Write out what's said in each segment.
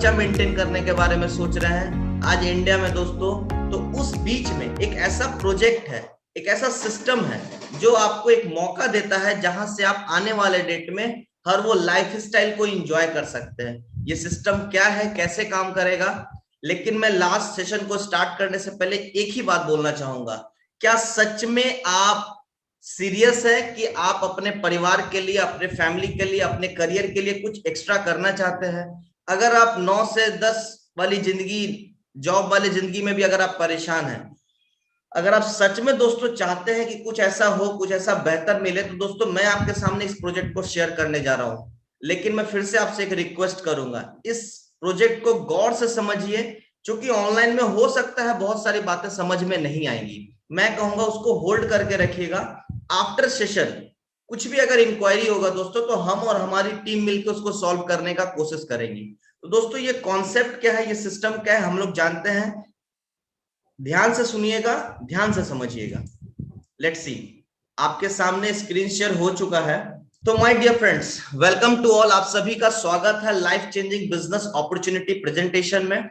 खर्चा मेंटेन करने के बारे में सोच रहे हैं आज इंडिया में दोस्तों, तो उस बीच में एक ऐसा प्रोजेक्ट है, एक ऐसा सिस्टम है जो आपको एक मौका देता है जहां से आप आने वाले डेट में हर वो लाइफस्टाइल को एंजॉय कर सकते हैं। ये सिस्टम क्या है, कैसे काम करेगा, लेकिन मैं लास्ट सेशन को स्टार्ट करने से पहले एक ही बात बोलना चाहूंगा। क्या सच में आप सीरियस है कि आप अपने परिवार के लिए, अपने फैमिली के लिए, अपने करियर के लिए कुछ एक्स्ट्रा करना चाहते हैं? अगर आप 9 से 10 वाली जिंदगी, जॉब वाली जिंदगी में भी अगर आप परेशान हैं, अगर आप सच में दोस्तों चाहते हैं कि कुछ ऐसा हो, कुछ ऐसा बेहतर मिले, तो दोस्तों मैं आपके सामने इस प्रोजेक्ट को शेयर करने जा रहा हूं। लेकिन मैं फिर से आपसे एक रिक्वेस्ट करूंगा, इस प्रोजेक्ट को गौर से समझिए, क्योंकि ऑनलाइन में हो सकता है बहुत सारी बातें समझ में नहीं आएंगी। मैं कहूंगा उसको होल्ड करके रखिएगा। आफ्टर सेशन कुछ भी अगर इंक्वायरी होगा दोस्तों, तो हम और हमारी टीम मिलकर उसको सॉल्व करने का कोशिश करेंगी। तो दोस्तों ये कॉन्सेप्ट क्या है, ये सिस्टम क्या है, हम लोग जानते हैं। ध्यान से सुनिएगा, ध्यान से समझिएगा। लेट्स सी, आपके सामने स्क्रीन शेयर हो चुका है। तो my dear friends, welcome to all. आप सभी का स्वागत है life changing business opportunity presentation में।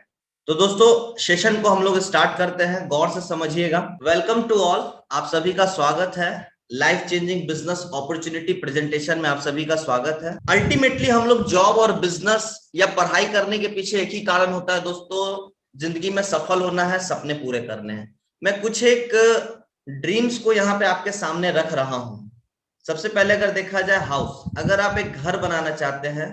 तो दोस्तों सेशन को हम लोग स्टार्ट करते हैं, गौर से समझिएगा। वेलकम टू ऑल, आप सभी का स्वागत है life changing business opportunity presentation में। आप सभी का स्वागत है। अल्टीमेटली हम लोग जॉब और बिजनेस या पढ़ाई करने के पीछे एक ही कारण होता है दोस्तों, जिंदगी में सफल होना है, सपने पूरे करने हैं। मैं कुछ एक ड्रीम्स को यहाँ पे आपके सामने रख रहा हूं। सबसे पहले अगर देखा जाए हाउस, अगर आप एक घर बनाना चाहते हैं,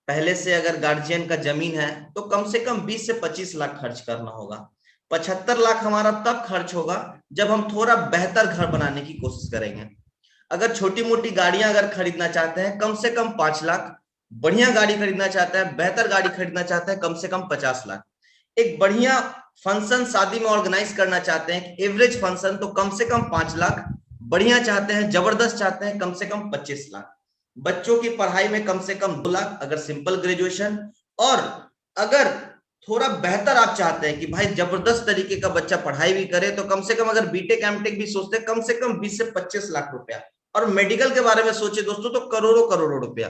पहले से अगर गार्जियन का जमीन है, तो कम से कम 20 से 25 लाख खर्च करना होगा। 75 लाख हमारा तब खर्च होगा जब हम थोड़ा बेहतर घर बनाने की कोशिश करेंगे। अगर छोटी मोटी गाड़ियां अगर खरीदना चाहते हैं, कम से कम 5 लाख। बढ़िया गाड़ी खरीदना चाहते हैं, बेहतर गाड़ी खरीदना चाहते हैं, कम से कम 50 लाख। एक बढ़िया फंक्शन शादी में ऑर्गेनाइज करना चाहते हैं, एवरेज फंक्शन, तो कम से कम 5 लाख। बढ़िया चाहते हैं, जबरदस्त चाहते हैं, कम से कम 25 लाख। बच्चों की पढ़ाई में कम से कम 2 लाख अगर सिंपल ग्रेजुएशन। और अगर थोड़ा बेहतर आप चाहते हैं कि भाई जबरदस्त तरीके का बच्चा पढ़ाई भी करे, तो कम से कम अगर बीटेक एमटेक भी सोचते हैं, कम से कम 20 से 25 लाख रुपया। और मेडिकल के बारे में सोचे दोस्तों, तो करोड़ों करोड़ों रुपया।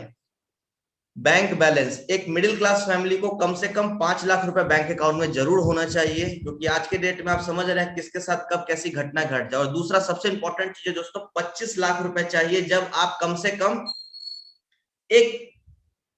बैंक बैलेंस, एक मिडिल क्लास फैमिली को कम से कम 5 लाख रुपए बैंक अकाउंट में जरूर होना चाहिए, क्योंकि आज के डेट में आप समझ रहे हैं किसके साथ कब कैसी घटना घट जाए। और दूसरा सबसे इंपॉर्टेंट चीज है दोस्तों, 25 लाख रुपए चाहिए जब आप कम से कम एक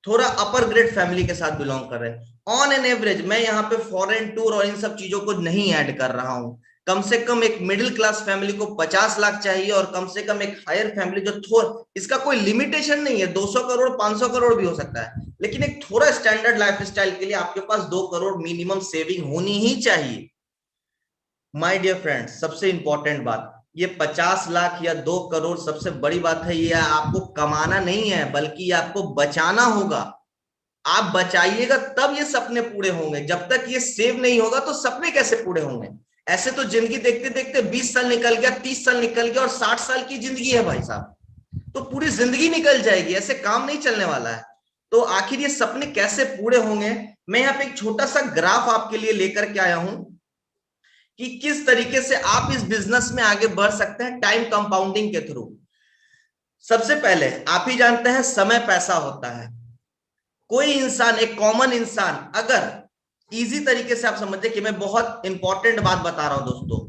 थोड़ा अपर ग्रेड फैमिली के साथ बिलोंग कर रहे हैं। ऑन एन एवरेज, मैं यहाँ पे फॉरेन टूर और इन सब चीजों को नहीं ऐड कर रहा हूं। कम से कम एक मिडिल क्लास फैमिली को 50 लाख चाहिए, और कम से कम एक हायर फैमिली जो थोड़ा, इसका कोई लिमिटेशन नहीं है, 200 करोड़ 500 करोड़ भी हो सकता है, लेकिन एक थोड़ा स्टैंडर्ड लाइफ स्टाइल के लिए आपके पास 2 करोड़ मिनिमम सेविंग होनी ही चाहिए। माय डियर फ्रेंड्स, सबसे इंपॉर्टेंट बात, ये 50 लाख या 2 करोड़ सबसे बड़ी बात है, ये आपको कमाना नहीं है, बल्कि ये आपको बचाना होगा। आप बचाइएगा तब ये सपने पूरे होंगे। जब तक ये सेव नहीं होगा तो सपने कैसे पूरे होंगे? ऐसे तो जिंदगी देखते देखते 20 साल निकल गया, 30 साल निकल गया, और 60 साल की जिंदगी है भाई साहब, तो पूरी जिंदगी निकल जाएगी। ऐसे काम नहीं चलने वाला है। तो आखिर ये सपने कैसे पूरे होंगे? मैं यहाँ पे एक छोटा सा ग्राफ आपके लिए लेकर के आया हूं कि किस तरीके से आप इस बिजनेस में आगे बढ़ सकते हैं टाइम कंपाउंडिंग के थ्रू। सबसे पहले आप ही जानते हैं समय पैसा होता है। कोई इंसान, एक कॉमन इंसान, अगर इजी तरीके से आप समझते कि मैं बहुत इंपॉर्टेंट बात बता रहा हूं दोस्तों,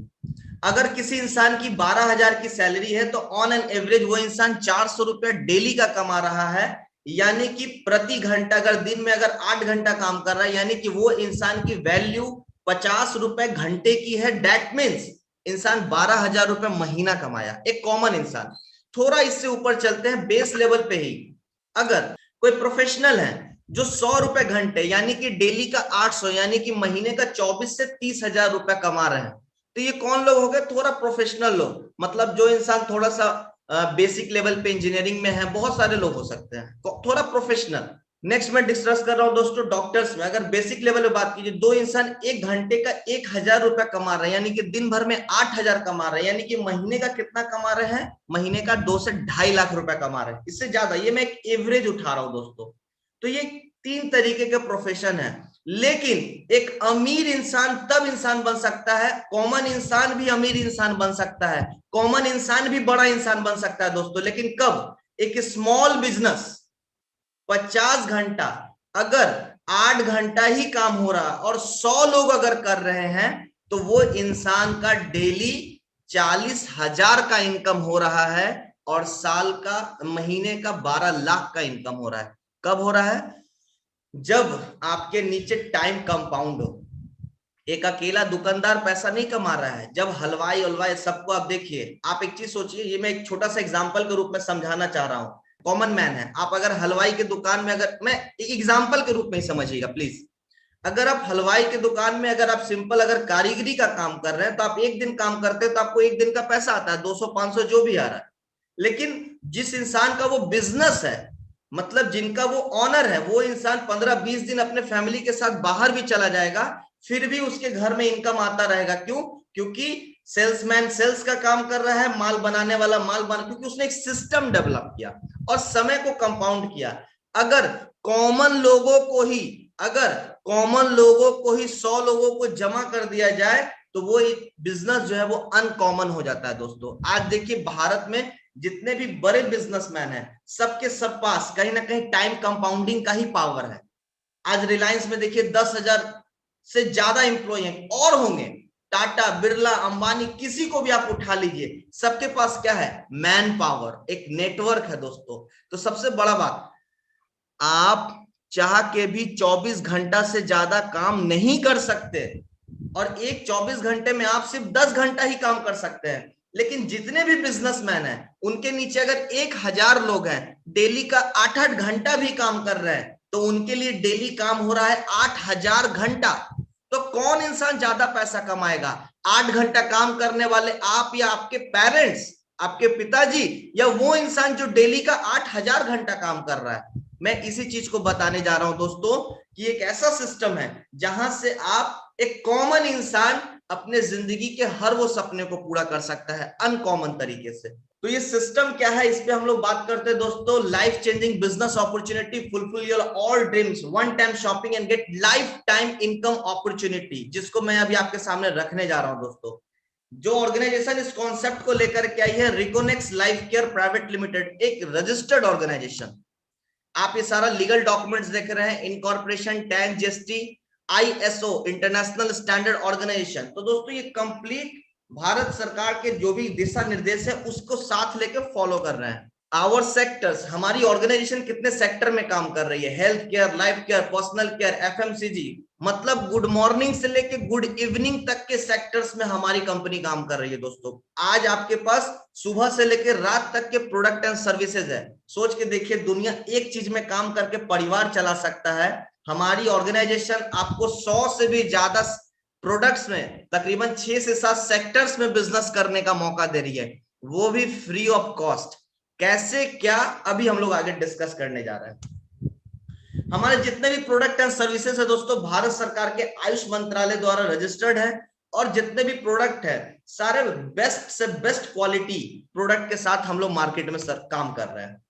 अगर किसी इंसान की 12,000 की सैलरी है, तो ऑन एन एवरेज वो इंसान 400 रुपया डेली का कमा रहा है। यानी कि प्रति घंटा, अगर दिन में अगर 8 घंटा काम कर रहा है, यानी कि वो इंसान की वैल्यू 50 रुपए घंटे की है। दैट मीन्स इंसान 12,000 रुपए महीना कमाया, एक कॉमन इंसान। थोड़ा इससे ऊपर चलते हैं, बेस लेवल पे ही अगर कोई प्रोफेशनल है जो 100 रुपए घंटे, यानी कि डेली का 800, यानी कि महीने का 24 से 30,000 रुपए कमा रहे हैं, तो ये कौन लोग हो गए? थोड़ा प्रोफेशनल लोग, मतलब जो इंसान थोड़ा सा बेसिक लेवल पे इंजीनियरिंग में है, बहुत सारे लोग हो सकते हैं, थोड़ा प्रोफेशनल। नेक्स्ट मैं डिस्कस कर रहा हूं दोस्तों डॉक्टर्स में। अगर बेसिक लेवल में बात कीजिए, दो इंसान एक घंटे का 1,000 रुपया कमा रहे हैं, यानी कि दिन भर में 8,000 कमा रहे हैं, यानी कि महीने का कितना कमा रहे हैं? महीने का 2 से 2.5 लाख रुपया कमा रहे हैं, इससे ज्यादा। ये मैं एक एवरेज उठा रहा हूं दोस्तों। तो ये 3 तरीके के प्रोफेशन है। लेकिन एक अमीर इंसान तब इंसान बन सकता है, कॉमन इंसान भी अमीर इंसान बन सकता है, कॉमन इंसान भी बड़ा इंसान बन सकता है दोस्तों। लेकिन कब? एक स्मॉल बिजनेस 50 घंटा अगर 8 घंटा ही काम हो रहा और 100 लोग अगर कर रहे हैं तो वो इंसान का डेली 40,000 का इनकम हो रहा है और साल का महीने का 12 लाख का इनकम हो रहा है। कब हो रहा है? जब आपके नीचे टाइम कंपाउंड हो। एक अकेला दुकानदार पैसा नहीं कमा रहा है, जब हलवाई उलवाई सबको आप देखिए, आप एक चीज सोचिए, ये मैं एक छोटा सा एग्जांपल के रूप में समझाना चाह रहा हूं। कॉमन मैन है आप, अगर हलवाई के दुकान में, अगर मैं एक एग्जांपल के रूप में ही समझिएगा प्लीज, अगर आप हलवाई के दुकान में अगर आप सिंपल अगर कारीगरी का काम कर रहे हैं तो आप एक दिन काम करते हैं तो आपको एक दिन का पैसा आता है 200-500 जो भी आ रहा है। लेकिन जिस इंसान का वो बिजनेस है, मतलब जिनका वो ऑनर है, वो इंसान 15-20 दिन अपने फैमिली के साथ बाहर भी चला जाएगा फिर भी उसके घर में इनकम आता रहेगा। क्यों? क्योंकि सेल्समैन सेल्स का काम कर रहा है, माल बनाने वाला माल बना, क्योंकि उसने एक सिस्टम डेवलप किया और समय को कंपाउंड किया। अगर कॉमन लोगों को ही अगर कॉमन लोगों को ही 100 लोगों को जमा कर दिया जाए तो वो एक बिजनेस जो है वो अनकॉमन हो जाता है। दोस्तों आज देखिए भारत में जितने भी बड़े बिजनेसमैन हैं सबके सब पास कहीं ना कहीं टाइम कंपाउंडिंग का ही पावर है। आज रिलायंस में देखिए 10,000 से ज्यादा एम्प्लॉय हैं और होंगे, टाटा बिरला अंबानी किसी को भी आप उठा लीजिए, सबके पास क्या है? मैन पावर, एक नेटवर्क है दोस्तों। तो सबसे बड़ा बात, आप चाह के भी 24 घंटा से ज्यादा काम नहीं कर सकते और एक 24 घंटे में आप सिर्फ 10 घंटा ही काम कर सकते हैं। लेकिन जितने भी बिजनेसमैन हैं उनके नीचे अगर 1,000 लोग हैं, डेली का 8-8 घंटा भी काम कर रहे हैं तो उनके लिए डेली काम हो रहा है 8,000 घंटा। तो कौन इंसान ज्यादा पैसा कमाएगा? 8 घंटा काम करने वाले आप या आपके पेरेंट्स, आपके पिताजी, या वो इंसान जो डेली का 8,000 घंटा काम कर रहा है? मैं इसी चीज को बताने जा रहा हूं दोस्तों कि एक ऐसा सिस्टम है जहां से आप, एक कॉमन इंसान अपने जिंदगी के हर वो सपने को पूरा कर सकता है अनकॉमन तरीके से। तो ये सिस्टम क्या है, इस पे हम लोग बात करते हैं दोस्तों। Life changing business opportunity, fulfil your all dreams, one time shopping and get life time income opportunity, जिसको मैं अभी आपके सामने रखने जा रहा हूं दोस्तों। जो ऑर्गेनाइजेशन इस कॉन्सेप्ट को लेकर के आई है, Reconex life care private limited, एक रजिस्टर्ड ऑर्गेनाइजेशन। आप ये सारा लीगल डॉक्यूमेंट्स देख रहे हैं, incorporation, tax, GST, ISO, international standard organisation. तो दोस्तों ये कंप्लीट भारत सरकार के जो भी दिशा निर्देश है उसको साथ लेके फॉलो कर रहे हैं। आवर सेक्टर्स, हमारी ऑर्गेनाइजेशन कितने सेक्टर में काम कर रही है? Health care, life care, personal care, FMCG, मतलब गुड मॉर्निंग से लेके गुड इवनिंग तक के सेक्टर्स में हमारी कंपनी काम कर रही है दोस्तों। आज आपके पास सुबह से लेकर रात तक के प्रोडक्ट एंड सर्विसेज है। सोच के देखिए, दुनिया एक चीज में काम करके परिवार चला सकता है, हमारी ऑर्गेनाइजेशन आपको 100 से भी ज्यादा प्रोडक्ट्स में तकरीबन 6 से 7 सेक्टर्स में बिजनेस करने का मौका दे रही है, वो भी फ्री ऑफ कॉस्ट। कैसे क्या, अभी हम लोग आगे डिस्कस करने जा रहे हैं। हमारे जितने भी प्रोडक्ट एंड सर्विसेज है दोस्तों, भारत सरकार के आयुष मंत्रालय द्वारा रजिस्टर्ड है और जितने भी प्रोडक्ट है सारे बेस्ट से बेस्ट क्वालिटी प्रोडक्ट के साथ हम लोग मार्केट में काम कर रहे हैं।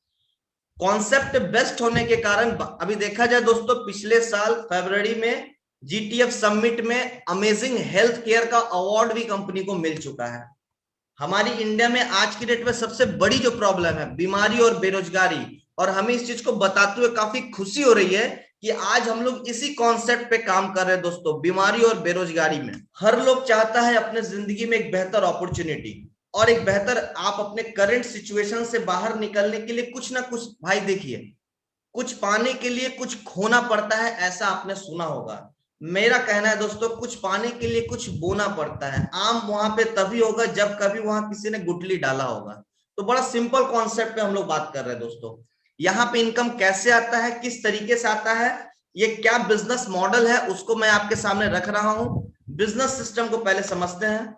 कॉन्सेप्ट बेस्ट होने के कारण अभी देखा जाए दोस्तों, पिछले साल फरवरी में जीटीएफ समिट में अमेजिंग हेल्थ केयर का अवार्ड भी कंपनी को मिल चुका है। हमारी इंडिया में आज की डेट में सबसे बड़ी जो प्रॉब्लम है बीमारी और बेरोजगारी, और हमें इस चीज को बताते हुए काफी खुशी हो रही है कि आज हम लोग इसी कॉन्सेप्ट पे काम कर रहे हैं दोस्तों। बीमारी और बेरोजगारी में हर लोग चाहता है अपने जिंदगी में एक बेहतर अपॉर्चुनिटी और एक बेहतर, आप अपने करंट सिचुएशन से बाहर निकलने के लिए कुछ ना कुछ, भाई देखिए, कुछ पाने के लिए कुछ खोना पड़ता है, ऐसा आपने सुना होगा। मेरा कहना है दोस्तों, कुछ पाने के लिए कुछ बोना पड़ता है। आम वहां पे तभी होगा जब कभी वहां किसी ने गुठली डाला होगा। तो बड़ा सिंपल कॉन्सेप्ट पे हम लोग बात कर रहे हैं दोस्तों। यहाँ पे इनकम कैसे आता है, किस तरीके से आता है, ये क्या बिजनेस मॉडल है, उसको मैं आपके सामने रख रहा हूं। बिजनेस सिस्टम को पहले समझते हैं।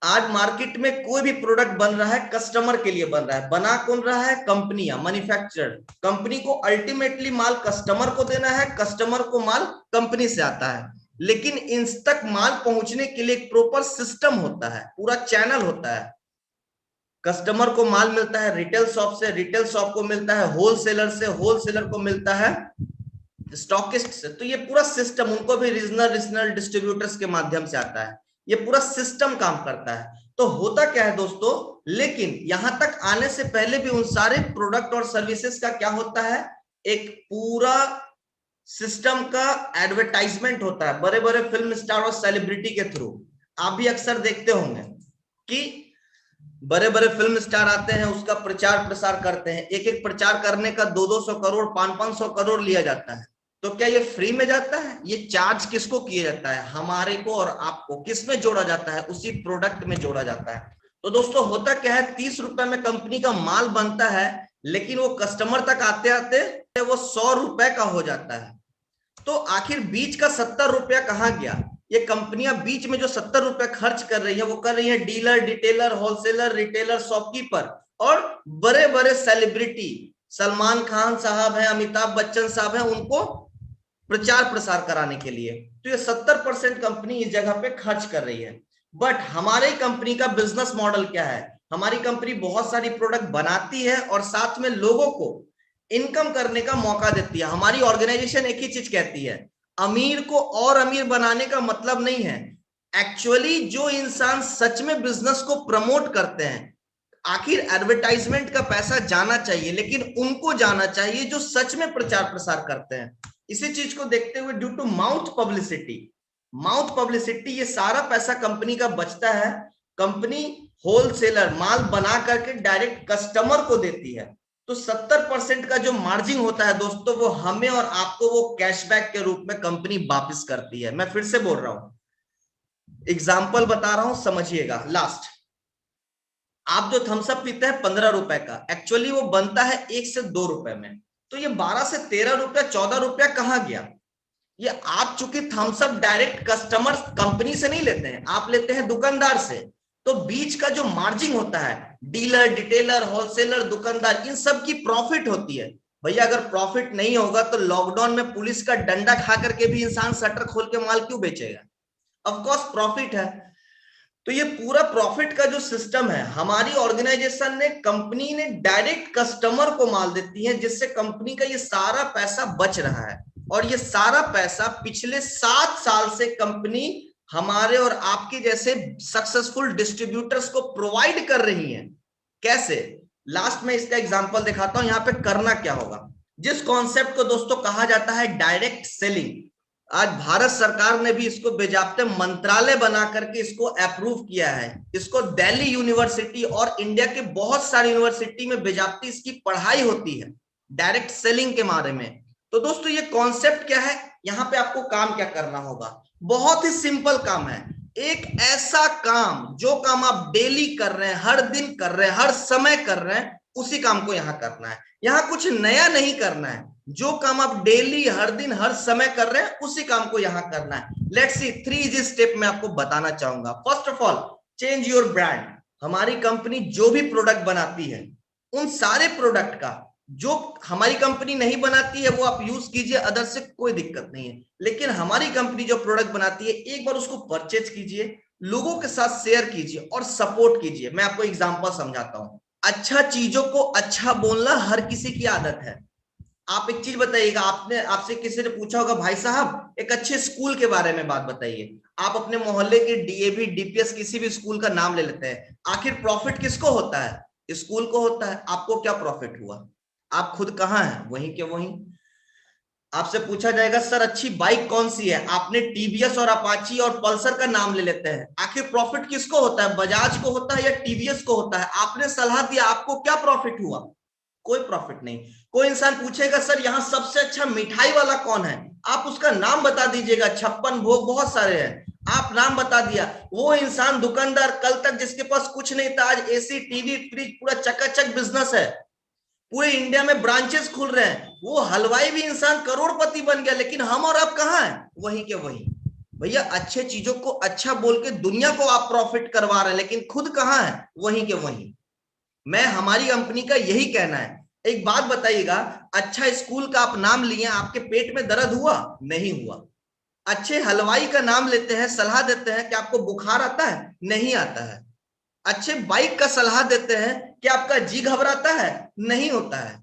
आज मार्केट में कोई भी प्रोडक्ट बन रहा है कस्टमर के लिए बन रहा है। बना कौन रहा है? कंपनियां, मैन्युफैक्चरर। कंपनी को अल्टीमेटली माल कस्टमर को देना है, कस्टमर को माल कंपनी से आता है। लेकिन इन तक माल पहुंचने के लिए एक प्रॉपर सिस्टम होता है, पूरा चैनल होता है। कस्टमर को माल मिलता है रिटेल शॉप से, रिटेल शॉप को मिलता है होलसेलर से, होलसेलर को मिलता है स्टॉकिस्ट से। तो ये पूरा सिस्टम उनको भी रीजनल डिस्ट्रीब्यूटर्स के माध्यम से आता है। ये पूरा सिस्टम काम करता है। तो होता क्या है दोस्तों, लेकिन यहां तक आने से पहले भी उन सारे प्रोडक्ट और सर्विसेज का क्या होता है, एक पूरा सिस्टम का एडवर्टाइजमेंट होता है बड़े बड़े फिल्म स्टार और सेलिब्रिटी के थ्रू। आप भी अक्सर देखते होंगे कि बड़े बड़े फिल्म स्टार आते हैं, उसका प्रचार प्रसार करते हैं, एक एक प्रचार करने का 200-200 करोड़ 500-500 करोड़ लिया जाता है। तो क्या ये फ्री में जाता है? ये चार्ज किसको किया जाता है? हमारे को और आपको। किस में जोड़ा जाता है? उसी प्रोडक्ट में जोड़ा जाता है। तो दोस्तों होता क्या है, 30 रुपए में कंपनी का माल बनता है, लेकिन वो कस्टमर तक आते आते वो 100 रुपए का हो जाता है। तो आखिर बीच का 70 रुपया कहां गया? ये कंपनियां बीच में जो 70 रुपए खर्च कर रही है, वो कर रही है dealer, detailer, wholesaler, retailer, shopkeeper और बड़े बड़े सेलिब्रिटी, सलमान खान साहब हैं, अमिताभ बच्चन साहब हैं, उनको प्रचार प्रसार कराने के लिए। तो ये 70% कंपनी इस जगह पे खर्च कर रही है। बट हमारी कंपनी का बिजनेस मॉडल क्या है? हमारी कंपनी बहुत सारी प्रोडक्ट बनाती है और साथ में लोगों को इनकम करने का मौका देती है। हमारी ऑर्गेनाइजेशन एक ही चीज कहती है, अमीर को और अमीर बनाने का मतलब नहीं है। एक्चुअली जो इंसान सच में बिजनेस को प्रमोट करते हैं, आखिर एडवर्टाइजमेंट का पैसा जाना चाहिए, लेकिन उनको जाना चाहिए जो सच में प्रचार प्रसार करते हैं। इसी चीज को देखते हुए ड्यू टू माउथ पब्लिसिटी ये सारा पैसा कंपनी का बचता है। कंपनी होलसेलर माल बना करके डायरेक्ट कस्टमर को देती है। तो 70% का जो मार्जिन होता है दोस्तों, वो हमें और आपको वो कैशबैक के रूप में कंपनी वापस करती है। मैं फिर से बोल रहा हूं, एग्जाम्पल बता रहा हूं, समझिएगा। लास्ट, आप जो थम्स अप पीते हैं 15 रुपए का, एक्चुअली वो बनता है 1 से 2 रुपए में। तो ये 12 से 13 रुपया 14 रुपया कहां गया? ये आप चूंकि Thums Up direct customer company से नहीं लेते हैं, आप लेते हैं दुकानदार से। तो बीच का जो मार्जिन होता है, डीलर, डिटेलर, होलसेलर, दुकानदार, इन सब की प्रॉफिट होती है। भैया अगर प्रॉफिट नहीं होगा तो लॉकडाउन में पुलिस का डंडा खा करके भी इंसान शटर खोल के माल क्यों बेचेगा? ऑफ कोर्स प्रॉफिट है। तो ये पूरा प्रॉफिट का जो सिस्टम है, हमारी ऑर्गेनाइजेशन ने, कंपनी ने डायरेक्ट कस्टमर को माल देती है, जिससे कंपनी का ये सारा पैसा बच रहा है। और ये सारा पैसा पिछले 7 साल से कंपनी हमारे और आपके जैसे सक्सेसफुल डिस्ट्रीब्यूटर्स को प्रोवाइड कर रही है। कैसे? लास्ट में इसका एग्जांपल दिखाता हूं। यहां पे करना क्या होगा, जिस कॉन्सेप्ट को दोस्तों कहा जाता है डायरेक्ट सेलिंग, आज भारत सरकार ने भी इसको बेजाप्ते मंत्रालय बना करके इसको अप्रूव किया है। इसको दिल्ली यूनिवर्सिटी और इंडिया के बहुत सारी यूनिवर्सिटी में बेजाप्ती इसकी पढ़ाई होती है, डायरेक्ट सेलिंग के बारे में। तो दोस्तों ये कॉन्सेप्ट क्या है? यहाँ पे आपको काम क्या करना होगा? बहुत ही सिंपल काम है। एक ऐसा काम, जो काम आप डेली कर रहे हैं, हर दिन कर रहे हैं, हर समय कर रहे हैं, उसी काम को यहाँ करना है। यहाँ कुछ नया नहीं करना है। जो काम आप डेली, हर दिन, हर समय कर रहे हैं, उसी काम को यहाँ करना है। लेट्स सी 3 इजी स्टेप मैं आपको बताना चाहूंगा। First of all, change your brand. हमारी कंपनी जो भी प्रोडक्ट बनाती है, उन सारे प्रोडक्ट का जो हमारी कंपनी नहीं बनाती है वो आप यूज कीजिए, अदर से कोई दिक्कत नहीं है। लेकिन हमारी कंपनी जो प्रोडक्ट बनाती है, एक बार उसको परचेज कीजिए, लोगों के साथ शेयर कीजिए और सपोर्ट कीजिए। मैं आपको एग्जांपल समझाता हूं। अच्छा चीजों को अच्छा बोलना हर किसी की आदत है। आप एक चीज बताइएगा, आपसे किसी ने पूछा होगा, भाई साहब एक अच्छे स्कूल के बारे में बात बताइए। आप अपने मोहल्ले के डीएवी, डीपीएस, किसी भी स्कूल का नाम ले लेते हैं। आखिर प्रॉफिट किसको होता है? स्कूल को होता है। आपको क्या प्रॉफिट हुआ? आप खुद कहां हैं? वहीं के वहीं। आपसे पूछा जाएगा सर अच्छी बाइक कौन सी है? आपने टीवीएस और अपाची और पल्सर का नाम ले लेते हैं। आखिर प्रॉफिट किसको होता है? बजाज को होता है या टीवीएस को होता है? आपने सलाह दिया, आपको क्या प्रॉफिट हुआ? कोई प्रॉफिट नहीं। कोई इंसान पूछेगा सर यहाँ सबसे अच्छा मिठाई वाला कौन है? आप उसका नाम बता दीजिएगा। 56 भोग बहुत सारे हैं, आप नाम बता दिया। वो इंसान दुकानदार, कल तक जिसके पास कुछ नहीं था, आज एसी, टीवी, फ्रिज, पूरा चकाचक बिजनेस है, पूरे इंडिया में ब्रांचेस खुल रहे हैं। वो हलवाई भी इंसान करोड़पति बन गया। लेकिन हम और आप कहां हैं? वहीं के वहीं। भैया अच्छे चीजों को अच्छा बोल के दुनिया को आप प्रॉफिट करवा रहे हैं, लेकिन खुद कहां है? वहीं के वहीं। मैं, हमारी कंपनी का यही कहना है। एक बात बताइएगा, अच्छा स्कूल का आप नाम लिए, आपके पेट में दर्द हुआ? नहीं हुआ। अच्छे हलवाई का नाम लेते हैं, सलाह देते हैं कि आपको बुखार आता है? नहीं आता है। अच्छे बाइक का सलाह देते हैं कि आपका जी घबराता है? नहीं होता है।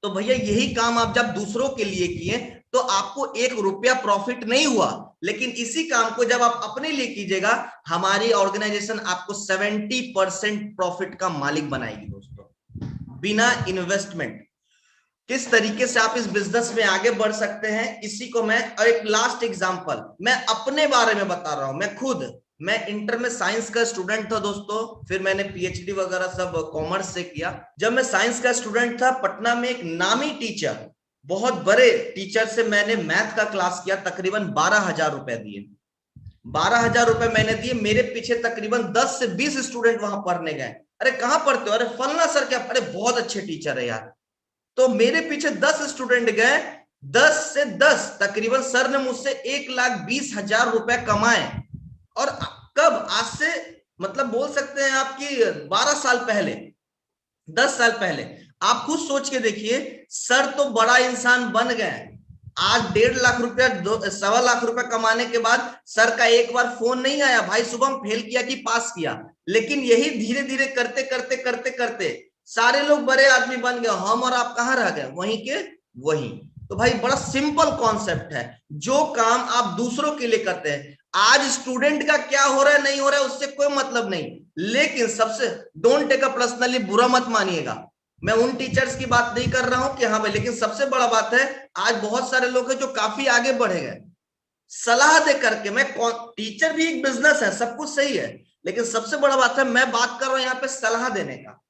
तो भैया यही काम आप जब दूसरों के लिए किए तो आपको 1 रुपया प्रॉफिट नहीं हुआ। लेकिन इसी काम को जब आप अपने लिए कीजिएगा, हमारी ऑर्गेनाइजेशन आपको 70% प्रॉफिट का मालिक बनाएगी दोस्तों, बिना इन्वेस्टमेंट। किस तरीके से आप इस बिजनेस में आगे बढ़ सकते हैं, इसी को मैं, और एक लास्ट एग्जांपल मैं अपने बारे में बता रहा हूं। मैं इंटर में साइंस का स्टूडेंट था दोस्तों, फिर मैंने पीएचडी वगैरह सब कॉमर्स से किया। जब मैं साइंस का स्टूडेंट था, पटना में एक नामी टीचर, बहुत बड़े टीचर से मैंने मैथ का क्लास किया, तकरीबन 12,000 रुपए दिए। 12,000 रुपए मैंने दिए, मेरे पीछे तकरीबन 10 से 20 स्टूडेंट वहां पढ़ने गए। अरे कहाँ पढ़ते हो? अरे फलना सर क्या, अरे बहुत अच्छे टीचर है यार। तो मेरे पीछे 10 स्टूडेंट गए, 10 से 10 तकरीबन सर ने मुझसे 1,20,000 रुपए कमाए। और कब? आज से मतलब बोल सकते हैं आपकी 12 साल पहले, 10 साल पहले। आप खुद सोच के देखिए, सर तो बड़ा इंसान बन गए। आज 1.5 लाख रुपया, 1.25 लाख रुपया कमाने के बाद सर का एक बार फोन नहीं आया, भाई शुभम फेल किया कि पास किया। लेकिन यही धीरे धीरे करते करते करते करते सारे लोग बड़े आदमी बन गए, हम और आप कहाँ रह गए? वहीं के वहीं। तो भाई बड़ा सिंपल कॉन्सेप्ट है, जो काम आप दूसरों के लिए करते हैं, आज स्टूडेंट का क्या हो रहा है नहीं हो रहा है उससे कोई मतलब नहीं, लेकिन सबसे, डोंट टेक अ पर्सनली, बुरा मत मानिएगा, मैं उन टीचर्स की बात नहीं कर रहा हूं कि हाँ भाई, लेकिन सबसे बड़ा बात है, आज बहुत सारे लोग हैं जो काफी आगे बढ़े गए सलाह दे करके। मैं टीचर भी एक बिजनेस है, सब कुछ सही है, लेकिन सबसे बड़ा बात है, मैं बात कर रहा हूं यहाँ पे सलाह देने का,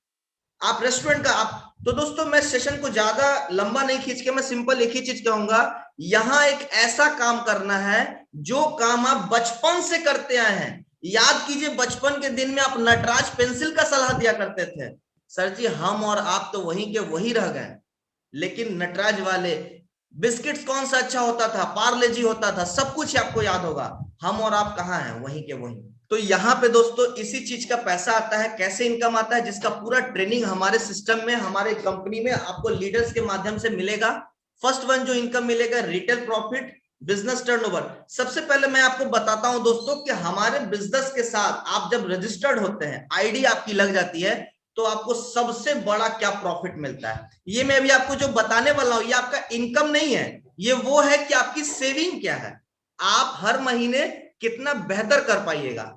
आप रेस्टोरेंट का आप। तो दोस्तों मैं सेशन को ज्यादा लंबा नहीं खींच के, मैं सिंपल एक ही चीज कहूंगा, यहां एक ऐसा काम करना है जो काम आप बचपन से करते आए हैं। याद कीजिए, बचपन के दिन में आप नटराज पेंसिल का सलाह दिया करते थे। सर जी हम और आप तो वहीं के वहीं रह गए, लेकिन नटराज वाले बिस्किट्स कौन सा अच्छा होता था? पार्ले जी होता था, सब कुछ आपको याद होगा। हम और आप कहाँ हैं? वहीं के वहीं। तो यहाँ पे दोस्तों इसी चीज का पैसा आता है, कैसे इनकम आता है, जिसका पूरा ट्रेनिंग हमारे सिस्टम में, हमारे कंपनी में आपको लीडर्स के माध्यम से मिलेगा। फर्स्ट वन जो इनकम मिलेगा, रिटेल प्रॉफिट, बिजनेस टर्नओवर। सबसे पहले मैं आपको बताता हूं दोस्तों कि हमारे बिजनेस के साथ आप जब रजिस्टर्ड होते हैं, आईडी आपकी लग जाती है, तो आपको सबसे बड़ा क्या प्रॉफिट मिलता है। ये मैं अभी आपको जो बताने वाला हूं, ये आपका इनकम नहीं है, ये वो है कि आपकी सेविंग क्या है, आप हर महीने कितना बेहतर कर पाइएगा।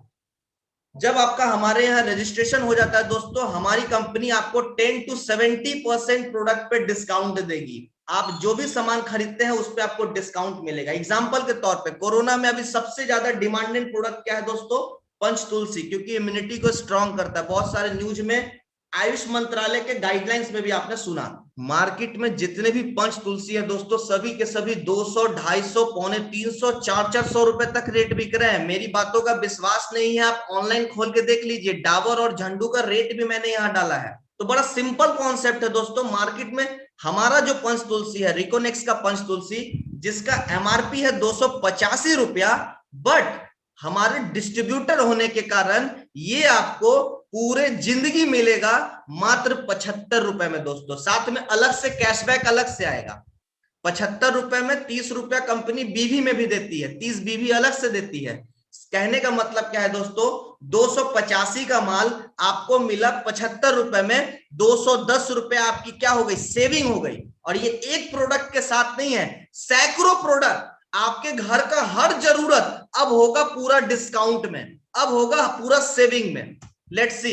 जब आपका हमारे यहाँ रजिस्ट्रेशन हो जाता है दोस्तों, हमारी कंपनी आपको 10 to 70% प्रोडक्ट पे डिस्काउंट देगी। आप जो भी सामान खरीदते हैं उस पे आपको डिस्काउंट मिलेगा। एग्जांपल के तौर पे, कोरोना में अभी सबसे ज्यादा डिमांडेड प्रोडक्ट क्या है दोस्तों? पंच तुलसी, क्योंकि इम्यूनिटी को स्ट्रांग करता है। बहुत सारे न्यूज में, आयुष मंत्रालय के गाइडलाइंस में भी आपने सुना, मार्केट में जितने भी पंच तुलसी है दोस्तों, सभी के सभी 200, 250, पौने 300, 400 रुपए तक रेट बिक रहे हैं। मेरी बातों का विश्वास नहीं है, आप ऑनलाइन खोल के देख लीजिए, डाबर और झंडू का रेट भी मैंने यहाँ डाला है। तो बड़ा सिंपल कॉन्सेप्ट है दोस्तों। मार्केट में हमारा जो पंच तुलसी है, रिकोनेक्स का पंच तुलसी, जिसका एमआरपी है 285 रुपया, बट हमारे डिस्ट्रीब्यूटर होने के कारण ये आपको पूरे जिंदगी मिलेगा मात्र 75 रुपए में दोस्तों। साथ में अलग से कैशबैक अलग से आएगा। 75 रुपए में 30 रुपया कंपनी बीवी में भी देती है, 30 बीवी अलग से देती है। कहने का मतलब क्या है दोस्तों, 285 का माल आपको मिला 75 रुपए में, 210 रुपए आपकी क्या हो गई? सेविंग हो गई। और ये एक प्रोडक्ट के साथ नहीं है, सैकड़ों प्रोडक्ट, आपके घर का हर जरूरत अब होगा पूरा डिस्काउंट में, अब होगा पूरा सेविंग में। लेट्स सी,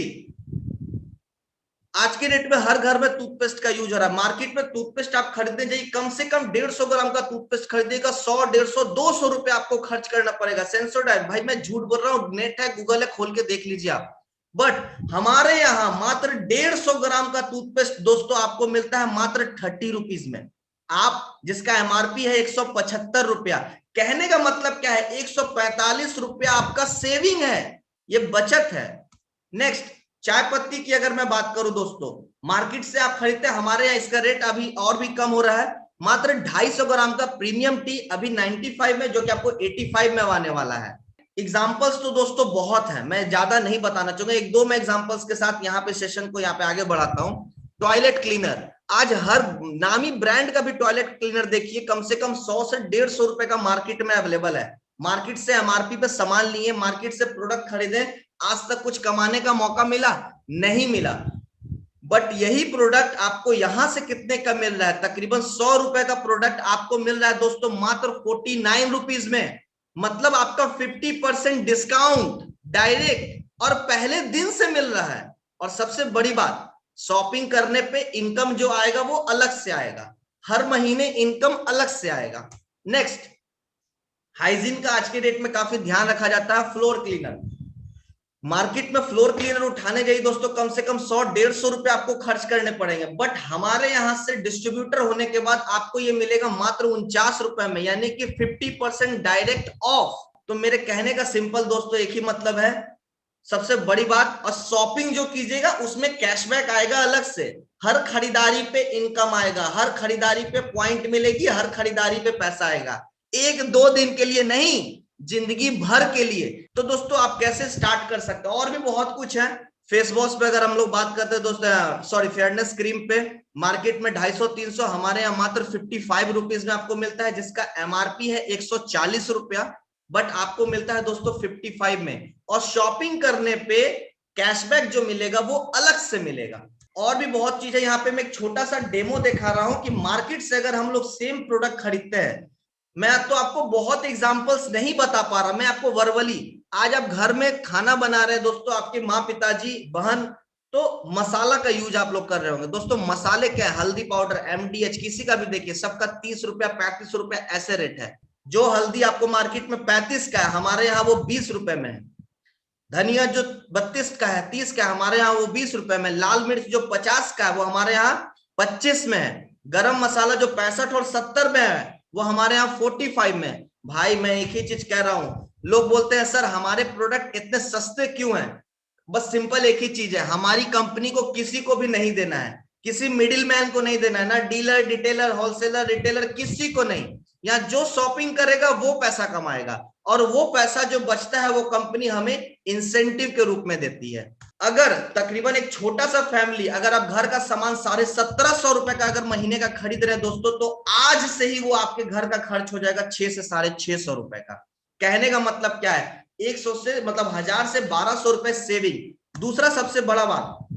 आज के डेट में हर घर में टूथपेस्ट का यूज हो रहा है। मार्केट में टूथपेस्ट आप खरीदने जाइए, कम से कम 150 ग्राम का टूथपेस्ट खरीदेगा, 100, 150, 200 रुपए आपको खर्च करना पड़ेगा। सेंसोडाइन, भाई मैं झूठ बोल रहा हूँ, नेट है, गूगल है, खोल के देख लीजिए आप। बट हमारे यहाँ मात्र 150 ग्राम का टूथपेस्ट दोस्तों आपको मिलता है मात्र 30 रुपीज में, आप जिसका एमआरपी है 175 रुपया। कहने का मतलब क्या है, 145 रुपया आपका सेविंग है, ये बचत है। नेक्स्ट, चाय पत्ती की अगर मैं बात करूं दोस्तों, मार्केट से आप खरीदते हैं, हमारे यहाँ इसका रेट अभी और भी कम हो रहा है। मात्र 250 ग्राम का प्रीमियम टी अभी 95 में, जो कि आपको 85 में आने वाला है। एग्जाम्पल्स तो दोस्तों बहुत है, मैं ज्यादा नहीं बताना चाहूंगा, एक दो मैं एग्जाम्पल्स के साथ यहाँ पे सेशन को यहाँ पे आगे बढ़ाता हूँ। टॉयलेट क्लीनर, आज हर नामी ब्रांड का भी टॉयलेट क्लीनर देखिए, कम से कम 100 से 150 रुपए का मार्केट में अवेलेबल है। मार्केट से एमआरपी पे सामान लिए, मार्केट से प्रोडक्ट खरीदे, आज तक कुछ कमाने का मौका मिला? नहीं मिला। बट यही प्रोडक्ट आपको यहां से कितने का मिल रहा है? तकरीबन 100 रुपए का प्रोडक्ट आपको मिल रहा है दोस्तों मात्र 49 रुपीज में। मतलब आपका 50% डिस्काउंट डायरेक्ट और पहले दिन से मिल रहा है। और सबसे बड़ी बात, शॉपिंग करने पे इनकम जो आएगा वो अलग से आएगा। हर महीने इनकम अलग से आएगा। नेक्स्ट, हाइजीन का आज के डेट में काफी ध्यान रखा जाता है। फ्लोर क्लीनर, मार्केट में फ्लोर क्लीनर उठाने जाइए दोस्तों, कम से कम 100-150 रुपए आपको खर्च करने पड़ेंगे, बट हमारे यहां से डिस्ट्रीब्यूटर होने के बाद आपको ये मिलेगा मात्र 49 रुपए में, यानी कि 50% डायरेक्ट ऑफ। तो मेरे कहने का सिंपल दोस्तों एक ही मतलब है, सबसे बड़ी बात, और शॉपिंग जो कीजिएगा उसमें कैशबैक आएगा अलग से, हर खरीदारी पे इनकम आएगा, हर खरीदारी पे पॉइंट मिलेगी, हर खरीदारी पे पैसा आएगा, 1-2 दिन के लिए नहीं, जिंदगी भर के लिए। तो दोस्तों आप कैसे स्टार्ट कर सकते हो, और भी बहुत कुछ है। फेस वॉश पे अगर हम लोग बात करते हैं दोस्तों, सॉरी, फेयरनेस क्रीम पे मार्केट में 250-300, हमारे यहाँ मात्र 55 रुपीज में आपको मिलता है, जिसका एमआरपी है 140 रुपया, बट आपको मिलता है दोस्तों 55 में। और शॉपिंग करने पे कैशबैक जो मिलेगा वो अलग से मिलेगा। और भी बहुत चीज है, यहाँ पे मैं एक छोटा सा डेमो दिखा रहा हूं कि मार्केट से अगर हम लोग सेम प्रोडक्ट खरीदते हैं, मैं तो आपको बहुत एग्जांपल्स नहीं बता पा रहा, मैं आपको वर्बली, आज आप घर में खाना बना रहे हैं दोस्तों, आपके माँ, पिताजी, बहन, तो मसाला का यूज आप लोग कर रहे होंगे दोस्तों। मसाले क्या है, हल्दी पाउडर, एमडीएच, किसी का भी देखिए सबका 30 रुपया 35 रुपया ऐसे रेट है। जो हल्दी आपको मार्केट में 35 का है, हमारे यहाँ वो 20 रुपए में है। धनिया जो 32 का है, 30 का है, हमारे यहाँ वो 20 रुपए में। लाल मिर्च जो 50 का है वो हमारे यहाँ 25 में है। गरम मसाला जो 65 और 70 में है वो हमारे यहाँ 45 में है। भाई मैं एक ही चीज कह रहा हूं, लोग बोलते हैं सर हमारे प्रोडक्ट इतने सस्ते क्यों हैं? बस सिंपल एक ही चीज है, हमारी कंपनी को किसी को भी नहीं देना है, किसी मिडिल मैन को नहीं देना है, ना डीलर, डिटेलर, होलसेलर, रिटेलर, किसी को नहीं। यहाँ जो शॉपिंग करेगा वो पैसा कमाएगा, और वो पैसा जो बचता है वो कंपनी हमें इंसेंटिव के रूप में देती है। अगर तकरीबन एक छोटा सा फैमिली, अगर आप घर का सामान 1750 रुपए का अगर महीने का खरीद रहे हैं दोस्तों, तो आज से ही वो आपके घर का खर्च हो जाएगा 6 से 650 रुपए का। कहने का मतलब क्या है, 100 से मतलब 1000 से 1200 रुपए सेविंग। दूसरा सबसे बड़ा बात,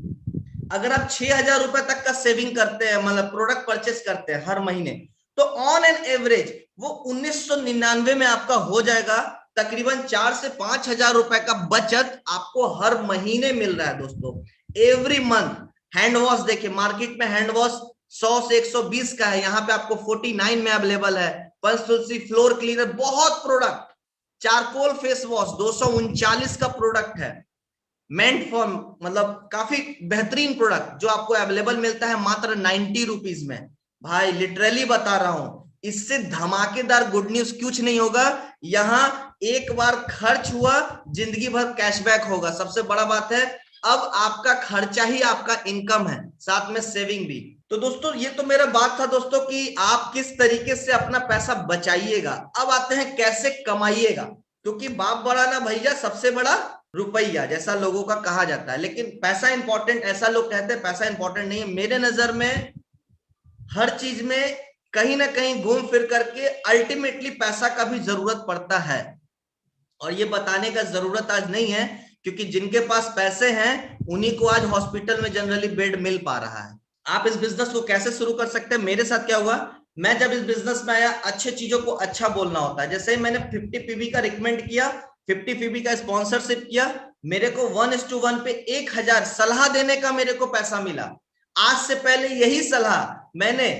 अगर आप 6000 रुपए तक का सेविंग करते हैं, मतलब प्रोडक्ट परचेस करते हैं हर महीने, तो ऑन एन एवरेज वो 1999 में आपका हो जाएगा तकरीबन 4 से 5000 रुपए का बचत आपको हर महीने मिल रहा है दोस्तों, एवरी मंथ। हैंड वॉश देखिए, मार्केट में हैंड वॉश 100 से 120 का है, यहाँ पे आपको 49 में अवेलेबल है। पंचतुलसी फ्लोर क्लीनर, बहुत प्रोडक्ट। चारकोल फेस वॉश 239 का प्रोडक्ट है। मेंट फॉर्म, मतलब काफी बेहतरीन प्रोडक्ट जो आपको अवेलेबल मिलता है मात्र 90 रुपीज में। भाई लिटरली बता रहा हूं, इससे धमाकेदार गुड न्यूज कुछ नहीं होगा। यहाँ एक बार खर्च हुआ, जिंदगी भर कैशबैक होगा। सबसे बड़ा बात है, अब आपका खर्चा ही आपका इनकम है, साथ में सेविंग भी। तो दोस्तों ये तो मेरा बात था दोस्तों कि आप किस तरीके से अपना पैसा बचाइएगा। अब आते हैं कैसे कमाइएगा, क्योंकि बाप बड़ा ना भैया, सबसे बड़ा रुपया, जैसा लोगों का कहा जाता है। लेकिन पैसा इंपॉर्टेंट, ऐसा लोग कहते हैं पैसा इंपॉर्टेंट नहीं है। मेरे नजर में हर चीज में कहीं ना कहीं घूम फिर करके अल्टीमेटली पैसा का भी जरूरत पड़ता है, और ये बताने का जरूरत आज नहीं है, क्योंकि जिनके पास पैसे हैं उन्हीं को आज हॉस्पिटल में जनरली बेड मिल पा रहा है। आप इस बिजनेस को कैसे शुरू कर सकते हैं, मेरे साथ क्या हुआ, मैं जब इस बिजनेस में आया, अच्छे चीजों को अच्छा बोलना होता है। जैसे ही मैंने 50 पीबी का रिकमेंड किया, 50 पीबी का स्पॉन्सरशिप किया, मेरे को 1:1 पे 1000 सलाह देने का मेरे को पैसा मिला। आज से पहले यही सलाह मैंने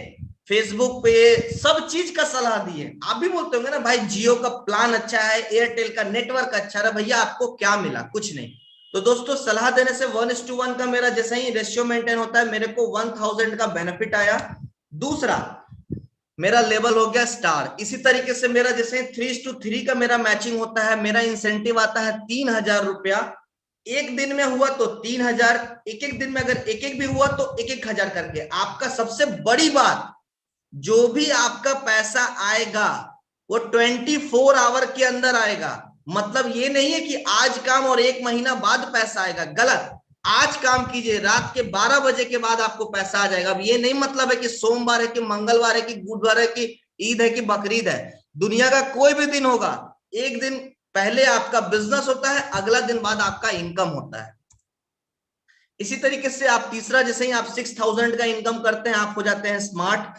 फेसबुक पे सब चीज का सलाह दी है। आप भी बोलते होंगे ना भाई जियो का प्लान अच्छा है, एयरटेल का नेटवर्क अच्छा है, भैया आपको क्या मिला, कुछ नहीं। तो दोस्तों सलाह देने से 1:1 का मेरा जैसे ही रेशियो मेंटेन होता है, मेरे को 1000 का बेनिफिट आया। दूसरा, मेरा लेवल हो गया स्टार। इसी तरीके से मेरा जैसे 3:3 का मेरा मैचिंग होता है, मेरा इंसेंटिव आता है 3000 रुपया। एक दिन में हुआ तो 3000, एक दिन में अगर एक भी हुआ तो 1000 करके। आपका सबसे बड़ी बात, जो भी आपका पैसा आएगा वो 24 आवर के अंदर आएगा। मतलब ये नहीं है कि आज काम और 1 महीना बाद पैसा आएगा, गलत। आज काम कीजिए, रात के 12 बजे के बाद आपको पैसा आ जाएगा। अब ये नहीं मतलब है कि सोमवार है कि मंगलवार है कि बुधवार है कि ईद है कि बकरीद है। दुनिया का कोई भी दिन होगा, एक दिन पहले आपका बिजनेस होता है, अगला दिन बाद आपका इनकम होता है। इसी तरीके से आप तीसरा, जैसे ही आप 6000 का इनकम करते हैं, आप हो जाते हैं स्मार्ट,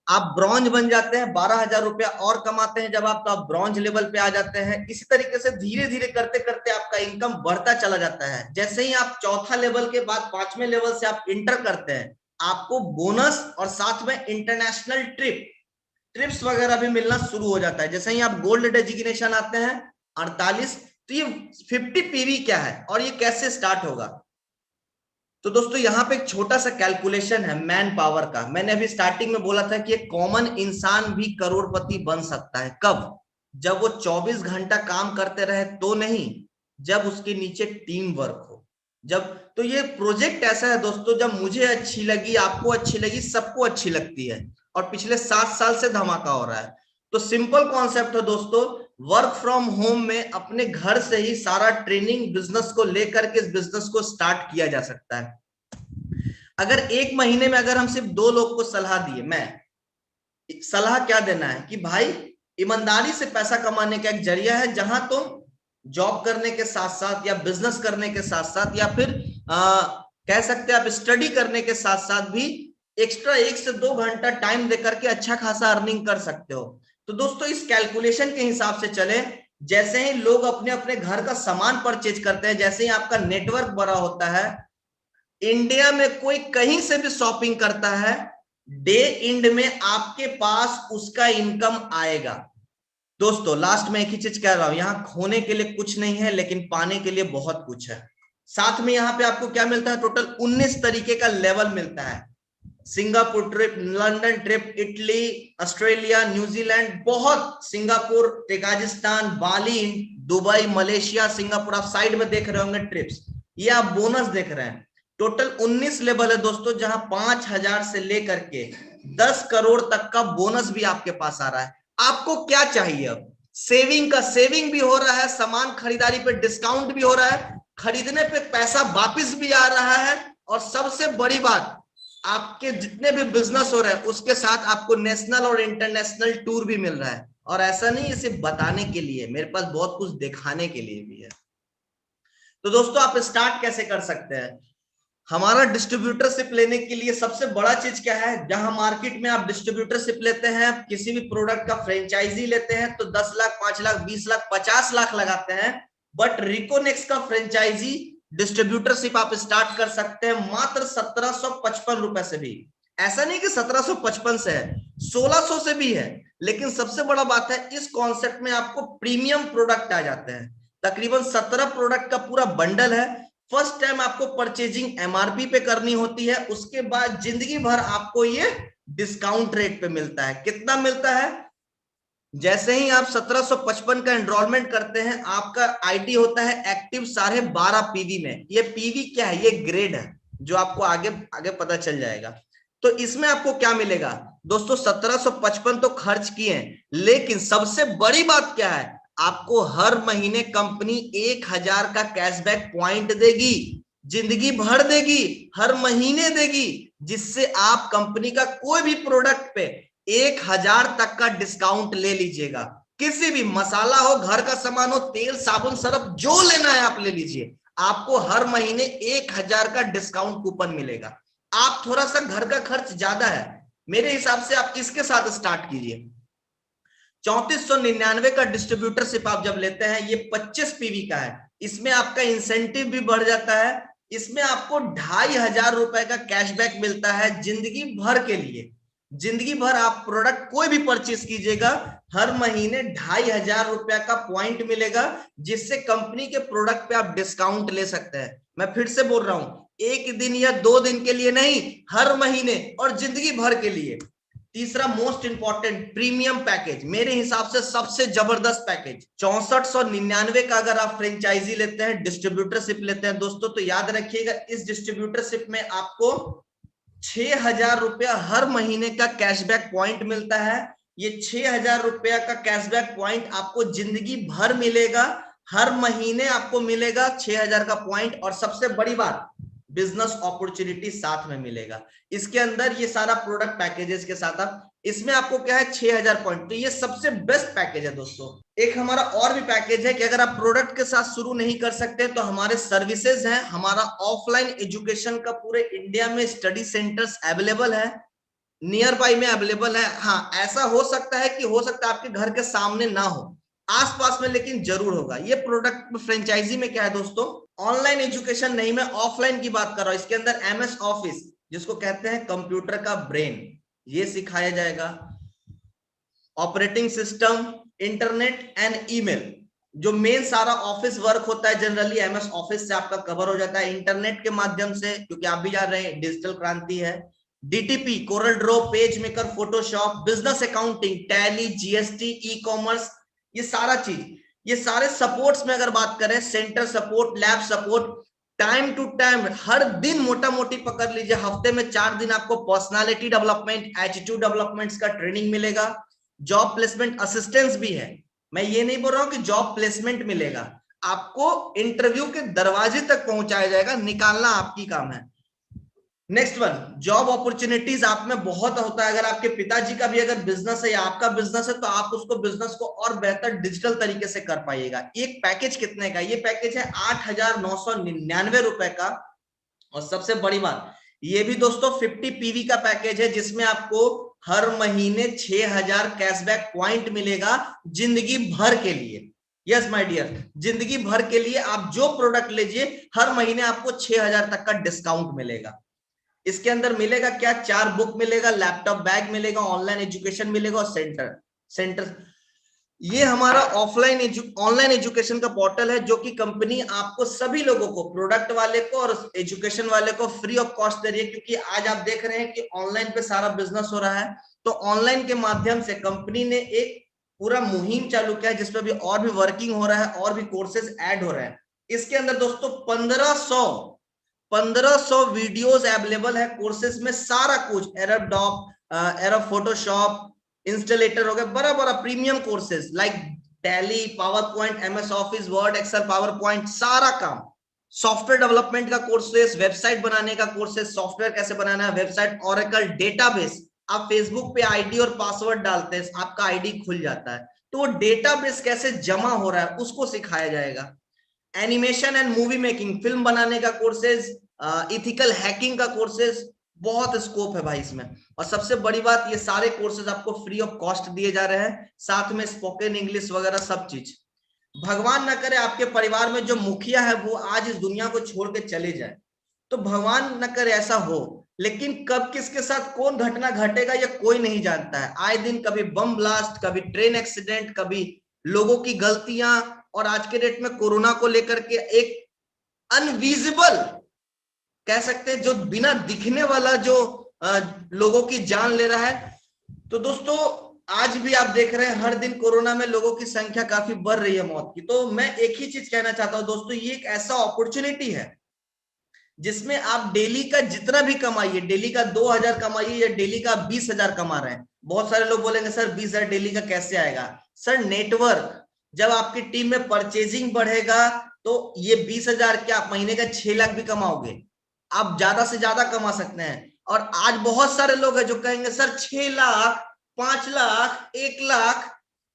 आप ब्रॉन्ज बन जाते हैं, 12000 रुपया और कमाते हैं जब आप, तो आप ब्रॉन्ज लेवल पे आ जाते हैं। इसी तरीके से धीरे धीरे करते करते आपका इनकम बढ़ता चला जाता है। जैसे ही आप चौथा लेवल के बाद 5वें लेवल से आप इंटर करते हैं, आपको बोनस और साथ में इंटरनेशनल ट्रिप्स वगैरह भी मिलना शुरू हो जाता है। जैसे ही आप गोल्ड डेजिग्नेशन आते हैं 48, तो ये 50 पीवी क्या है और ये कैसे स्टार्ट होगा। तो दोस्तों यहाँ पे एक छोटा सा कैलकुलेशन है मैन पावर का। मैंने अभी स्टार्टिंग में बोला था कि एक कॉमन इंसान भी करोड़पति बन सकता है। कब? जब वो 24 घंटा काम करते रहे तो नहीं, जब उसके नीचे टीम वर्क हो। जब तो ये प्रोजेक्ट ऐसा है दोस्तों, जब मुझे अच्छी लगी, आपको अच्छी लगी, सबको अच्छी लगती है, और पिछले 7 साल से धमाका हो रहा है। तो सिंपल कॉन्सेप्ट है दोस्तों, वर्क फ्रॉम होम में अपने घर से ही सारा ट्रेनिंग बिजनेस को लेकर के इस बिजनेस को स्टार्ट किया जा सकता है। अगर एक महीने में अगर हम सिर्फ 2 लोग को सलाह दिए, मैं सलाह क्या देना है कि भाई ईमानदारी से पैसा कमाने का एक जरिया है, जहां तुम जॉब करने के साथ साथ या बिजनेस करने के साथ साथ या फिर कह सकते हैं आप स्टडी करने के साथ साथ भी एक्स्ट्रा 1 से 2 घंटा टाइम देकर के अच्छा खासा अर्निंग कर सकते हो। तो दोस्तों इस कैलकुलेशन के हिसाब से चले, जैसे ही लोग अपने अपने घर का सामान परचेज करते हैं, जैसे ही आपका नेटवर्क बड़ा होता है, इंडिया में कोई कहीं से भी शॉपिंग करता है, डे एंड में आपके पास उसका इनकम आएगा। दोस्तों लास्ट में एक ही चीज कह रहा हूं, यहां खोने के लिए कुछ नहीं है, लेकिन पाने के लिए बहुत कुछ है। साथ में यहां पे आपको क्या मिलता है, टोटल 19 तरीके का लेवल मिलता है। Singapore trip, London trip, Italy, Australia, New Zealand, बहुत, सिंगापुर, ताजिकिस्तान, बाली, दुबई, मलेशिया, सिंगापुर, आप साइड में देख रहे होंगे ट्रिप्स, ये आप बोनस देख रहे हैं। टोटल 19 लेवल है दोस्तों, जहां 5,000 से लेकर के 10 करोड़ तक का बोनस भी आपके पास आ रहा है। आपको क्या चाहिए अब? सेविंग भी हो रहा है, सामान खरीदारी पे डिस्काउंट भी हो रहा है, खरीदने पे पैसा वापस भी आ रहा है, और सबसे बड़ी बात, आपके जितने भी बिजनेस हो रहे हैं उसके साथ आपको नेशनल और इंटरनेशनल टूर भी मिल रहा है। और ऐसा नहीं इसे बताने के लिए, मेरे पास बहुत कुछ दिखाने के लिए भी है। तो दोस्तों आप स्टार्ट कैसे कर सकते हैं? हमारा डिस्ट्रीब्यूटरशिप लेने के लिए सबसे बड़ा चीज क्या है, जहां मार्केट में आप डिस्ट्रीब्यूटरशिप लेते हैं, किसी भी प्रोडक्ट का फ्रेंचाइजी लेते हैं तो 10 लाख, 5 लाख, 20 लाख, 50 लाख लगाते हैं। बट रिकोनेक्स का फ्रेंचाइजी डिस्ट्रीब्यूटरशिप आप स्टार्ट कर सकते हैं मात्र 1755 रुपए से भी। ऐसा नहीं कि 1755 से है, 1600 से भी है। लेकिन सबसे बड़ा बात है, इस कॉन्सेप्ट में आपको प्रीमियम प्रोडक्ट आ जाते हैं। तकरीबन 17 प्रोडक्ट का पूरा बंडल है। फर्स्ट टाइम आपको परचेजिंग एमआरपी पे करनी होती है, उसके बाद जिंदगी भर आपको ये डिस्काउंट रेट पे मिलता है। कितना मिलता है? जैसे ही आप 1755 का एनरोलमेंट करते हैं, आपका आईडी होता है एक्टिव 12.5 पीवी में। ये पीवी क्या है? ये ग्रेड है, जो आपको आगे आगे पता चल जाएगा। तो इसमें आपको क्या मिलेगा दोस्तों? 1755 तो खर्च किए, लेकिन सबसे बड़ी बात क्या है, आपको हर महीने कंपनी 1000 का कैशबैक पॉइंट देगी, जिंदगी भर देगी, हर महीने देगी, जिससे आप कंपनी का कोई भी प्रोडक्ट पे 1000 तक का डिस्काउंट ले लीजिएगा। किसी भी मसाला हो, घर का सामान हो, तेल, साबुन, सरफ, जो लेना है आप ले लीजिए, आपको हर महीने 1000 का डिस्काउंट कूपन मिलेगा। आप थोड़ा सा घर का खर्च ज्यादा है, मेरे हिसाब से आप इसके साथ स्टार्ट कीजिए। 3499 का डिस्ट्रीब्यूटरशिप आप जब लेते हैं, ये 25 पीवी का है। इसमें आपका इंसेंटिव भी बढ़ जाता है। इसमें आपको 2500 रुपए का कैशबैक मिलता है जिंदगी भर के लिए। जिंदगी भर आप प्रोडक्ट कोई भी परचेस कीजिएगा, हर महीने 2500 रुपया का पॉइंट मिलेगा, जिससे कंपनी के प्रोडक्ट पे आप डिस्काउंट ले सकते हैं। मैं फिर से बोल रहा हूं, 1 दिन या 2 दिन के लिए नहीं, हर महीने और जिंदगी भर के लिए। तीसरा मोस्ट इंपॉर्टेंट, प्रीमियम पैकेज, मेरे हिसाब से सबसे जबरदस्त पैकेज, 6499 का अगर आप फ्रेंचाइजी लेते हैं, डिस्ट्रीब्यूटरशिप लेते हैं दोस्तों, तो याद रखिएगा इस डिस्ट्रीब्यूटरशिप में आपको 6000 रुपया हर महीने का कैशबैक पॉइंट मिलता है। ये 6000 रुपया का कैशबैक पॉइंट आपको जिंदगी भर मिलेगा, हर महीने आपको मिलेगा 6000 का पॉइंट। और सबसे बड़ी बात, बिजनेस अपॉर्चुनिटी साथ में मिलेगा। इसके अंदर ये सारा प्रोडक्ट पैकेजेस के साथ आप, इसमें आपको क्या है 6000 पॉइंट। तो ये सबसे बेस्ट पैकेज है दोस्तों। एक हमारा और भी पैकेज है कि अगर आप प्रोडक्ट के साथ शुरू नहीं कर सकते तो हमारे सर्विसेज हैं। हमारा ऑफलाइन एजुकेशन का पूरे इंडिया में स्टडी सेंटर्स अवेलेबल है, नियर बाई में अवेलेबल है। हाँ, ऐसा हो सकता है कि हो सकता है आपके घर के सामने ना हो, आसपास में लेकिन जरूर होगा। ये प्रोडक्ट फ्रेंचाइजी में क्या है दोस्तों, ऑनलाइन एजुकेशन नहीं, मैं ऑफलाइन की बात कर रहा हूं। इसके अंदर MS ऑफिस, जिसको कहते हैं कंप्यूटर का ब्रेन, ये सिखाया जाएगा। Operating system, internet and email, जो मेन सारा ऑफिस वर्क होता है जनरली एमएस ऑफिस से आपका कवर हो जाता है। इंटरनेट के माध्यम से, क्योंकि आप भी जान रहे हैं डिजिटल क्रांति है। DTP, Corel Draw, page maker, Photoshop, business accounting, tally, GST, e commerce, ये सारा चीज, ये सारे सपोर्ट्स में अगर बात करें, centre support, lab support, time to time हर दिन मोटा मोटी पकड़ लीजिए, हफ्ते में 4 दिन आपको पर्सनालिटी डेवलपमेंट, एटीट्यूड डेवलपमेंट्स का ट्रेनिंग मिलेगा। जॉब प्लेसमेंट असिस्टेंस भी है। मैं ये नहीं बोल रहा हूं कि जॉब प्लेसमेंट मिलेगा, आपको इंटरव्यू के दरवाजे तक पहुंचाया जाएगा, निकालना आपकी काम है। नेक्स्ट वन, जॉब अपॉर्चुनिटीज आप में बहुत होता है। अगर आपके पिताजी का भी अगर बिजनेस है या आपका बिजनेस है, तो आप उसको बिजनेस को और बेहतर डिजिटल तरीके से कर पाइएगा। एक पैकेज कितने का? ये पैकेज है 8,999 रुपए का। और सबसे बड़ी बात, ये भी दोस्तों 50 पीवी का पैकेज है, जिसमें आपको हर महीने 6,000 कैशबैक पॉइंट मिलेगा जिंदगी भर के लिए। यस माय डियर, जिंदगी भर के लिए आप जो प्रोडक्ट लीजिए, हर महीने आपको 6,000 तक का डिस्काउंट मिलेगा। इसके अंदर मिलेगा क्या? 4 बुक मिलेगा, लैपटॉप बैग मिलेगा, ऑनलाइन एजुकेशन मिलेगा और सेंटर। ये हमारा ऑनलाइन एजुकेशन का पोर्टल है, जो कि कंपनी आपको सभी लोगों को, प्रोडक्ट वाले को और एजुकेशन वाले को फ्री ऑफ कॉस्ट दे रही है। क्योंकि आज आप देख रहे हैं कि ऑनलाइन पे सारा बिजनेस हो रहा है, तो ऑनलाइन के माध्यम से कंपनी ने एक पूरा मुहिम चालू किया है, जिसपे भी और भी वर्किंग हो रहा है और भी कोर्सेज ऐड हो रहे हैं। इसके अंदर दोस्तों 1500 वीडियोस अवेलेबल है कोर्सेज में, सारा कुछ, एरब फोटोशॉप, इंस्टॉलेटर हो गया, बड़ा बड़ा premium courses like Tally, PowerPoint, MS Office, word, Excel, PowerPoint, सारा काम। सॉफ्टवेयर डेवलपमेंट का कोर्सेज, वेबसाइट बनाने का कोर्सेज, सॉफ्टवेयर कैसे बनाना है, वेबसाइट, ओरेकल, डेटाबेस। आप फेसबुक पे आईडी और पासवर्ड डालते हैं, आपका आईडी खुल जाता है, तो वो डेटाबेस कैसे जमा हो रहा है उसको सिखाया जाएगा। Animation and movie making, film बनाने का कोर्सेज, इथिकल हैकिंग का कोर्सेज, बहुत स्कोप है भाई इसमें। और सबसे बड़ी बात, ये सारे कोर्सेज आपको फ्री ऑफ कॉस्ट दिए जा रहे हैं, साथ में स्पोकन इंग्लिश वगैरह सब चीज। भगवान ना करे आपके परिवार में जो मुखिया है वो आज इस दुनिया को छोड़ के चले जाए, तो भगवान ना करे ऐसा हो, लेकिन कब किसके साथ कौन घटना घटेगा ये कोई नहीं जानता है। आए दिन कभी बम ब्लास्ट, कभी ट्रेन एक्सीडेंट, कभी लोगों की गलतियां, और आज के डेट में कोरोना को लेकर के एक अनविजिबल कह सकते हैं, जो बिना दिखने वाला जो लोगों की जान ले रहा है। तो दोस्तों आज भी आप देख रहे हैं हर दिन कोरोना में लोगों की संख्या काफी बढ़ रही है मौत की। तो मैं एक ही चीज कहना चाहता हूं दोस्तों, ये एक ऐसा अपॉर्चुनिटी है जिसमें आप डेली का जितना भी कमाइए, डेली का 2,000 कमाइए या डेली का 20,000 कमा रहे हैं। बहुत सारे लोग बोलेंगे सर 20,000 डेली का कैसे आएगा? सर नेटवर्क, जब आपकी टीम में परचेजिंग बढ़ेगा तो ये 20,000 क्या आप महीने का 6 लाख भी कमाओगे, आप ज्यादा से ज्यादा कमा सकते हैं। और आज बहुत सारे लोग हैं जो कहेंगे सर 6 लाख, 5 लाख, 1 लाख।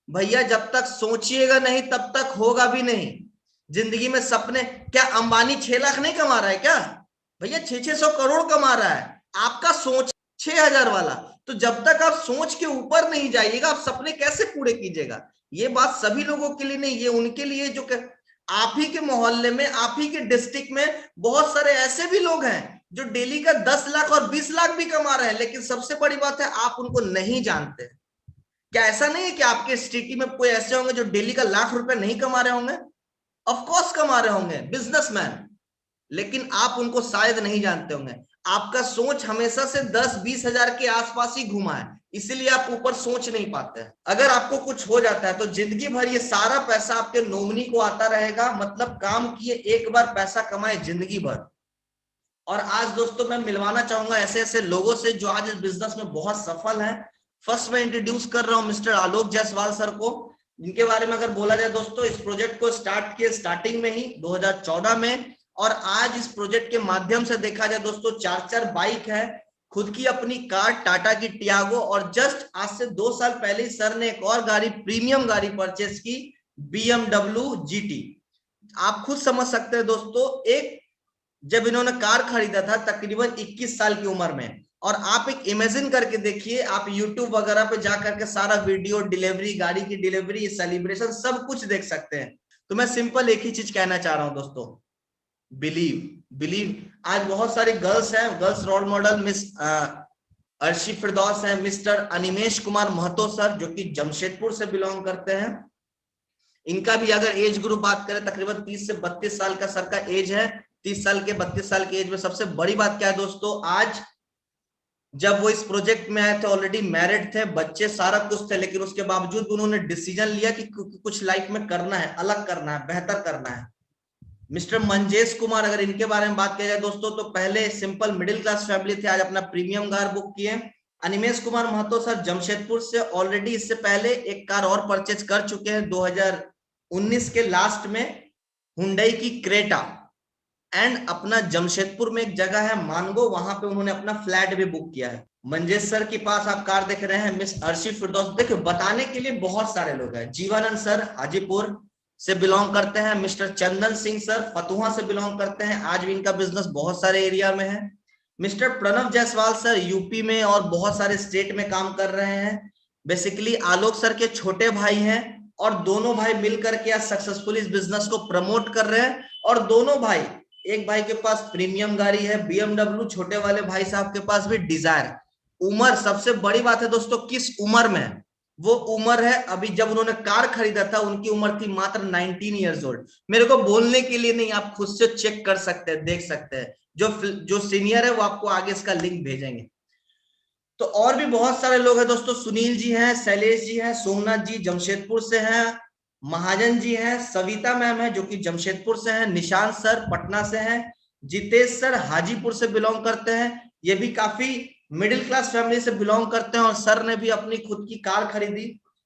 भैया जब तक सोचिएगा नहीं तब तक होगा भी नहीं। जिंदगी में सपने, क्या अंबानी 6 लाख नहीं कमा रहा है क्या? भैया 600 करोड़ कमा रहा है, आपका सोच 6,000 वाला। तो जब तक आप सोच के ऊपर नहीं जाइएगा, आप सपने कैसे पूरे कीजिएगा? ये बात सभी लोगों के लिए नहीं, ये उनके लिए जो आप ही के मोहल्ले में, आप ही के डिस्ट्रिक्ट में बहुत सारे ऐसे भी लोग हैं जो डेली का 10 लाख और 20 लाख भी कमा रहे हैं, लेकिन सबसे बड़ी बात है आप उनको नहीं जानते। क्या ऐसा नहीं है कि आपके सिटी में कोई ऐसे होंगे जो डेली का लाख रुपए नहीं कमा रहे होंगे? ऑफ कोर्स कमा रहे होंगे, बिजनेसमैन, लेकिन आप उनको शायद नहीं जानते होंगे। आपका सोच हमेशा से 10-20 हजार के आसपास ही घुमा है, इसीलिए आप ऊपर सोच नहीं पाते हैं। अगर आपको कुछ हो जाता है तो जिंदगी भर ये सारा पैसा आपके नॉमिनी को आता रहेगा। मतलब काम किए एक बार, पैसा कमाए जिंदगी भर। और आज दोस्तों मैं मिलवाना चाहूंगा ऐसे ऐसे लोगों से जो आज इस बिजनेस में बहुत सफल हैं। फर्स्ट मैं इंट्रोड्यूस कर रहा हूं मिस्टर आलोक जायसवाल सर को, जिनके बारे में अगर बोला जाए दोस्तों, इस प्रोजेक्ट को स्टार्ट किए स्टार्टिंग में ही 2014 में, और आज इस प्रोजेक्ट के माध्यम से देखा जाए दोस्तों 4 बाइक है, खुद की अपनी कार टाटा की टियागो, और जस्ट आज से 2 साल पहले सर ने एक और गाड़ी, प्रीमियम गाड़ी परचेस की, BMW GT। आप खुद समझ सकते हैं दोस्तों, एक जब इन्होंने कार खरीदा था तकरीबन 21 साल की उम्र में, और आप एक इमेजिन करके देखिए, आप यूट्यूब वगैरह पे जा करके सारा वीडियो, डिलीवरी, गाड़ी की डिलीवरी, सेलिब्रेशन सब कुछ देख सकते हैं। तो मैं सिंपल एक ही चीज कहना चाह रहा हूं दोस्तों, बिलीव। बिलीव, आज बहुत सारी गर्ल्स हैं, girls role model miss Arshi Firdaus है, मिस्टर अनिमेश कुमार महतो सर जो कि जमशेदपुर से बिलोंग करते हैं। इनका भी अगर एज ग्रुप बात करें तकरीबन 30 से 32 साल का सर का एज है। 30 साल के 32 साल की एज में सबसे बड़ी बात क्या है दोस्तों, आज जब वो इस प्रोजेक्ट में आए थे ऑलरेडी मैरिड थे, बच्चे सारा कुछ थे, लेकिन उसके बावजूद उन्होंने डिसीजन लिया कि कुछ लाइफ में करना है, अलग करना है, बेहतर करना है। मिस्टर मंजेश कुमार, अगर इनके बारे में बात किया जाए दोस्तों तो पहले सिंपल मिडिल क्लास फैमिली थे, आज अपना प्रीमियम कार बुक किए। अनिमेश कुमार महतो सर जमशेदपुर से ऑलरेडी इससे पहले एक कार और परचेज कर चुके हैं 2019 के लास्ट में, हुंडई की क्रेटा। एंड अपना जमशेदपुर में एक जगह है मानगो, वहां पे उन्होंने अपना फ्लैट भी बुक किया है। मंजेश सर के पास आप कार देख रहे हैं मिस अर्शी फिरदौस। देखो बताने के लिए बहुत सारे लोग हैं। जीवानंद सर हाजीपुर से बिलोंग करते हैं। मिस्टर चंदन सिंह सर फतुहा से बिलोंग करते हैं, आज भी इनका बिजनेस बहुत सारे एरिया में है। Mister Pranav Jaiswal sir UP में और बहुत सारे स्टेट में काम कर रहे हैं। बेसिकली आलोक सर के छोटे भाई हैं और दोनों भाई मिलकर के आज सक्सेसफुली इस बिजनेस को प्रमोट कर रहे हैं। और दोनों भाई, एक भाई के पास प्रीमियम गाड़ी है BMW, छोटे वाले भाई साहब के पास भी डिजायर। उम्र सबसे बड़ी बात है दोस्तों, किस उम्र में वो उम्र है, अभी जब उन्होंने कार खरीदा था उनकी उम्र थी मात्र 19 ईयर्स ओल्ड। मेरे को बोलने के लिए नहीं, आप खुद से चेक कर सकते हैं, देख सकते हैं। जो सीनियर है वो आपको आगे इसका लिंक भेजेंगे। तो और भी बहुत सारे लोग हैं दोस्तों, सुनील जी हैं, शैलेश जी हैं, सोमनाथ जी जमशेदपुर से हैं, महाजन जी हैं, सविता मैम है जो कि जमशेदपुर से हैं, निशांत सर पटना से हैं, जितेश सर हाजीपुर से बिलोंग करते हैं, ये भी काफी मिडिल क्लास फैमिली से बिलोंग करते हैं। और सर ने भी अपनी खुद की कार खरीदी,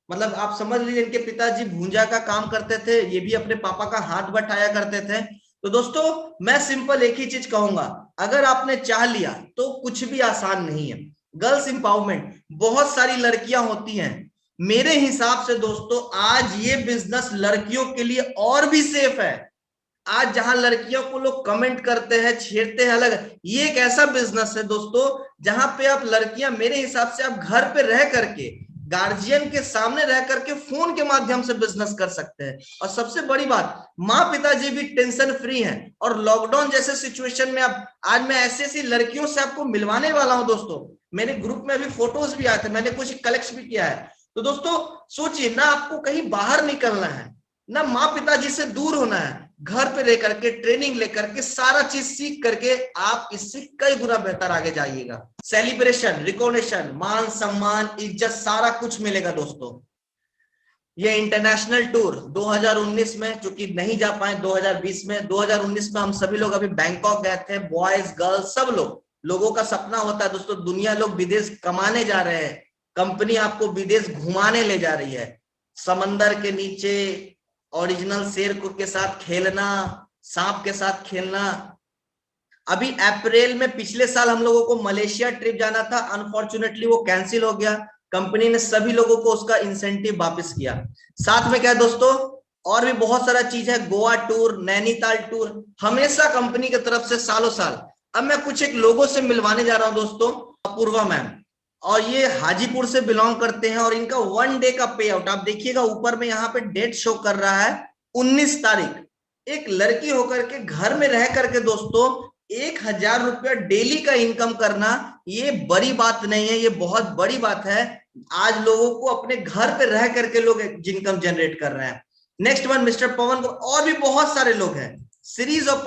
मतलब आप समझ लीजिए इनके पिताजी भूंजा का काम करते थे, ये भी अपने पापा का हाथ बटाया करते थे। तो दोस्तों मैं सिंपल एक ही चीज कहूंगा, अगर आपने चाह लिया तो कुछ भी आसान नहीं है। गर्ल्स इंपावरमेंट, बहुत सारी लड़कियां होती हैं, मेरे हिसाब से दोस्तों आज ये बिजनेस लड़कियों के लिए और भी सेफ है। आज जहां लड़कियों को लोग कमेंट करते हैं, छेड़ते हैं अलग, ये एक ऐसा बिजनेस है दोस्तों जहां पे आप लड़कियां, मेरे हिसाब से आप घर पे रह करके गार्जियन के सामने रह करके फोन के माध्यम से बिजनेस कर सकते हैं। और सबसे बड़ी बात, माँ पिताजी भी टेंशन फ्री हैं। और लॉकडाउन जैसे सिचुएशन में आप, आज मैं ऐसी ऐसी लड़कियों से आपको मिलवाने वाला हूं दोस्तों, मेरे ग्रुप में अभी फोटोज भी आए थे, मैंने कुछ कलेक्ट भी किया है। तो दोस्तों सोचिए ना, आपको कहीं बाहर निकलना है ना, माँ पिताजी से दूर होना है, घर पे रह करके ट्रेनिंग लेकर के सारा चीज सीख करके आप इससे कई गुना बेहतर आगे जाइएगा। सेलिब्रेशन, रिकॉग्निशन, मान सम्मान, इज्जत, सारा कुछ मिलेगा दोस्तों। ये इंटरनेशनल टूर 2019 में चूंकि नहीं जा पाए 2020 में, 2019 में हम सभी लोग अभी बैंकॉक गए थे, बॉयज गर्ल्स सब लोगों का सपना होता है दोस्तों, दुनिया लोग विदेश कमाने जा रहे हैं, कंपनी आपको विदेश घुमाने ले जा रही है, समंदर के नीचे ओरिजिनल शेर के साथ खेलना, सांप के साथ खेलना। अभी अप्रैल में पिछले साल हम लोगों को मलेशिया ट्रिप जाना था, अनफॉर्चुनेटली वो कैंसिल हो गया, कंपनी ने सभी लोगों को उसका इंसेंटिव वापस किया। साथ में क्या है दोस्तों, और भी बहुत सारा चीज है, गोवा टूर, नैनीताल टूर, हमेशा कंपनी की तरफ से सालों साल। अब मैं कुछ एक लोगों से मिलवाने जा रहा हूं दोस्तों, अपूर्वा मैम, और ये हाजीपुर से बिलोंग करते हैं, और इनका 1 डे का पे आउट आप देखिएगा, ऊपर में यहाँ पे डेट शो कर रहा है 19 तारीख। एक लड़की होकर के घर में रह करके दोस्तों 1000 रुपया डेली का इनकम करना, ये बड़ी बात नहीं है, ये बहुत बड़ी बात है। आज लोगों को अपने घर पे रह करके लोग इनकम जनरेट कर रहे हैं। नेक्स्ट वन मिस्टर पवन को, और भी बहुत सारे लोग हैं, सीरीज ऑफ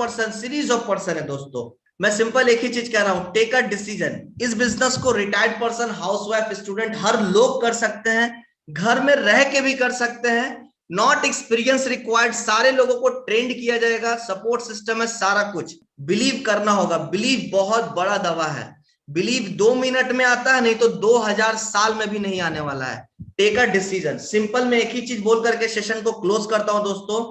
पर्सन है दोस्तों। मैं सिंपल एक ही चीज कह रहा हूं, टेक अ डिसीजन। इस बिजनेस को रिटायर्ड पर्सन, हाउसवाइफ, स्टूडेंट, हर लोग कर सकते हैं, घर में रह के भी कर सकते हैं। नॉट एक्सपीरियंस रिक्वायर्ड, सारे लोगों को ट्रेंड किया जाएगा, सपोर्ट सिस्टम है, सारा कुछ। बिलीव करना होगा, बिलीव बहुत बड़ा दवा है। बिलीव 2 मिनट में आता है, नहीं तो 2000 साल में भी नहीं आने वाला है। Take a decision. सिंपल में एक ही चीज बोल करके सेशन को क्लोज करता हूं दोस्तों।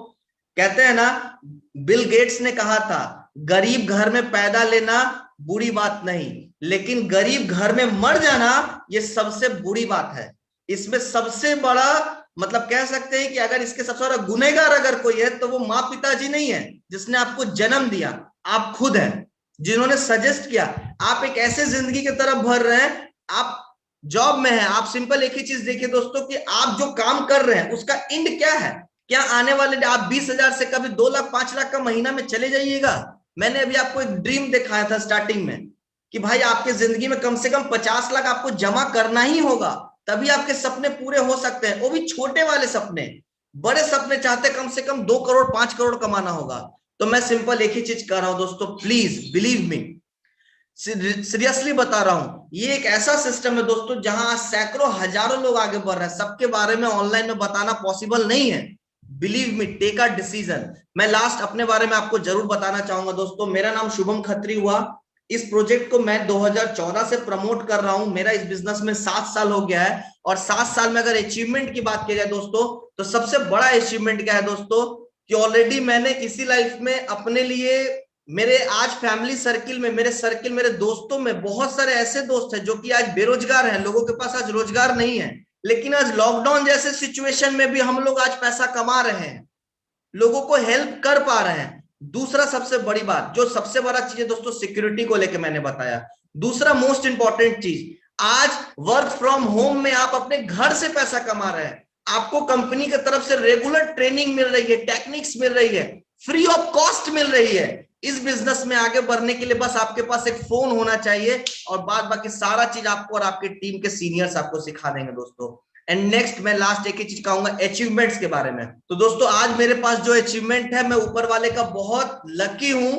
कहते हैं ना, बिल गेट्स ने कहा था, गरीब घर में पैदा लेना बुरी बात नहीं, लेकिन गरीब घर में मर जाना ये सबसे बुरी बात है। इसमें सबसे बड़ा मतलब कह सकते हैं कि अगर इसके सबसे बड़ा गुनहगार अगर कोई है तो वो माँ पिताजी नहीं है जिसने आपको जन्म दिया, आप खुद हैं जिन्होंने सजेस्ट किया। आप एक ऐसे जिंदगी की तरफ बढ़ रहे हैं, आप जॉब में हैं, आप सिंपल एक ही चीज देखिए दोस्तों कि आप जो काम कर रहे हैं उसका एंड क्या है। क्या आने वाले आप 20,000 से कभी 2 लाख 5 लाख का महीना में चले जाइएगा? मैंने अभी आपको एक ड्रीम दिखाया था स्टार्टिंग में कि भाई आपके जिंदगी में कम से कम 50 लाख आपको जमा करना ही होगा, तभी आपके सपने पूरे हो सकते हैं, वो भी छोटे वाले सपने। बड़े सपने चाहते कम से कम 2 करोड़ 5 करोड़ कमाना होगा। तो मैं सिंपल एक ही चीज कर रहा हूं दोस्तों, प्लीज बिलीव मी, सीरियसली बता रहा हूं, ये एक ऐसा सिस्टम है दोस्तों जहां सैकड़ों हजारों लोग आगे बढ़ रहे हैं। सबके बारे में ऑनलाइन में बताना पॉसिबल नहीं है। Believe me, take a decision. मैं लास्ट अपने बारे में आपको जरूर बताना चाहूंगा दोस्तों, मेरा नाम शुभम खत्री हुआ। इस प्रोजेक्ट को मैं 2014 से प्रमोट कर रहा हूं। मेरा इस बिजनेस में 7 साल हो गया है, और 7 साल में अगर अचीवमेंट की बात की जाए दोस्तों, तो सबसे बड़ा अचीवमेंट क्या है दोस्तों, कि ऑलरेडी मैंने इसी लाइफ में अपने लिए, मेरे आज फैमिली सर्किल में, मेरे दोस्तों में बहुत सारे ऐसे दोस्त हैं जो कि आज बेरोजगार हैं, लोगों के पास आज रोजगार नहीं है, लेकिन आज लॉकडाउन जैसे सिचुएशन में भी हम लोग आज पैसा कमा रहे हैं, लोगों को हेल्प कर पा रहे हैं। दूसरा सबसे बड़ी बात, जो सबसे बड़ा चीज है दोस्तों, सिक्योरिटी को लेकर मैंने बताया। दूसरा मोस्ट इंपॉर्टेंट चीज, आज वर्क फ्रॉम होम में आप अपने घर से पैसा कमा रहे हैं, आपको कंपनी की तरफ से रेगुलर ट्रेनिंग मिल रही है, टेक्निक्स मिल रही है, फ्री ऑफ कॉस्ट मिल रही है। इस बिजनेस में आगे बढ़ने के लिए बस आपके पास एक फोन होना चाहिए, और बाद बाकी सारा चीज आपको और आपके टीम के सीनियर्स आपको सिखा देंगे दोस्तों। एंड नेक्स्ट मैं लास्ट एक ही चीज कहूंगा अचीवमेंट्स के बारे में। तो दोस्तों आज मेरे पास जो अचीवमेंट है, मैं ऊपर वाले का बहुत लकी हूं।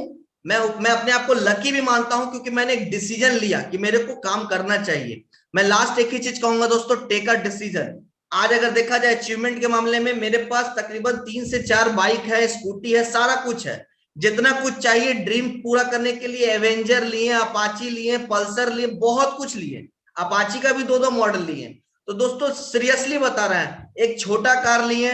मैं अपने आप को लकी भी मानता हूं, क्योंकि मैंने एक डिसीजन लिया कि मेरे को काम करना चाहिए। मैं लास्ट एक ही चीज कहूंगा दोस्तों, टेक अ डिसीजन। आज अगर देखा जाए अचीवमेंट के मामले में, मेरे पास तकरीबन 3 से 4 बाइक है, स्कूटी है, सारा कुछ है, जितना कुछ चाहिए ड्रीम पूरा करने के लिए। एवेंजर लिए, अपाची लिए, पल्सर लिए, बहुत कुछ लिए, अपाची का भी 2-2 मॉडल लिए। तो दोस्तों सीरियसली बता रहे हैं, एक छोटा कार लिए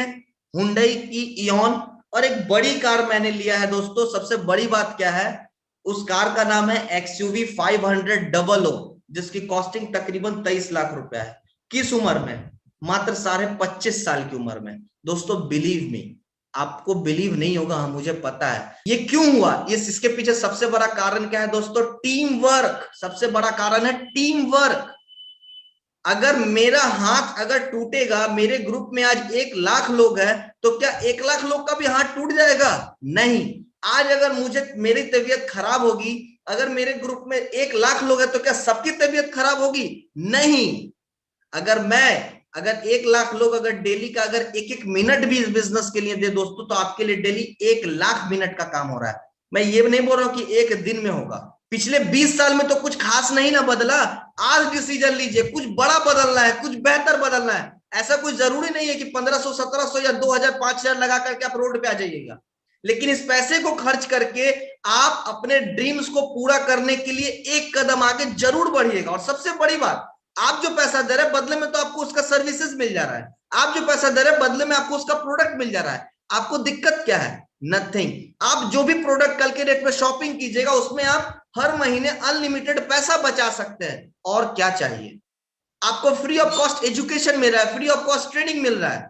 हुंडई की इयॉन, और एक बड़ी कार मैंने लिया है दोस्तों। सबसे बड़ी बात क्या है, उस कार का नाम है XUV 50000, जिसकी कॉस्टिंग तकरीबन 23 लाख रुपया है। किस उम्र में? मात्र 25.5 साल की उम्र में। दोस्तों बिलीव मी, आपको बिलीव नहीं होगा, हाँ मुझे पता है। ये क्यों हुआ, ये इसके पीछे सबसे बड़ा कारण क्या है दोस्तों, टीम वर्क। सबसे बड़ा कारण है टीम वर्क। अगर मेरा हाथ अगर टूटेगा, मेरे ग्रुप में आज 1 लाख लोग हैं, तो क्या 1 लाख लोग का भी हाथ टूट जाएगा? नहीं। आज अगर मेरी तबीयत खराब होगी, अगर मेरे ग्रुप में 1 लाख लोग हैं, तो क्या सबकी तबीयत खराब होगी? नहीं। अगर 1 लाख लोग अगर डेली का अगर 1-1 मिनट भी इस बिजनेस के लिए दे दोस्तों, तो आपके लिए डेली 1 लाख मिनट का काम हो रहा है। मैं ये नहीं बोल रहा हूं कि एक दिन में होगा। पिछले 20 साल में तो कुछ खास नहीं ना बदला। आज डिसीजन लीजिए, कुछ बड़ा बदलना है, कुछ बेहतर बदलना है। ऐसा कुछ जरूरी नहीं है कि 1500, 1700 या 2000, 5000 लगा करके आप रोड पे आ जाइएगा, लेकिन इस पैसे को खर्च करके आप अपने ड्रीम्स को पूरा करने के लिए एक कदम आगे जरूर बढ़िएगा। और सबसे बड़ी बात, आप जो पैसा दे रहे हैं बदले में तो आपको उसका सर्विसेज मिल जा रहा है। आप जो पैसा दे रहे हैं बदले में आपको उसका प्रोडक्ट मिल जा रहा है। आपको दिक्कत क्या है? नथिंग। आप जो भी प्रोडक्ट कल के डेट में शॉपिंग कीजिएगा, उसमें आप हर महीने अनलिमिटेड पैसा बचा सकते हैं। और क्या चाहिए? आपको फ्री ऑफ कॉस्ट एजुकेशन मिल रहा है, फ्री ऑफ कॉस्ट ट्रेनिंग मिल रहा है।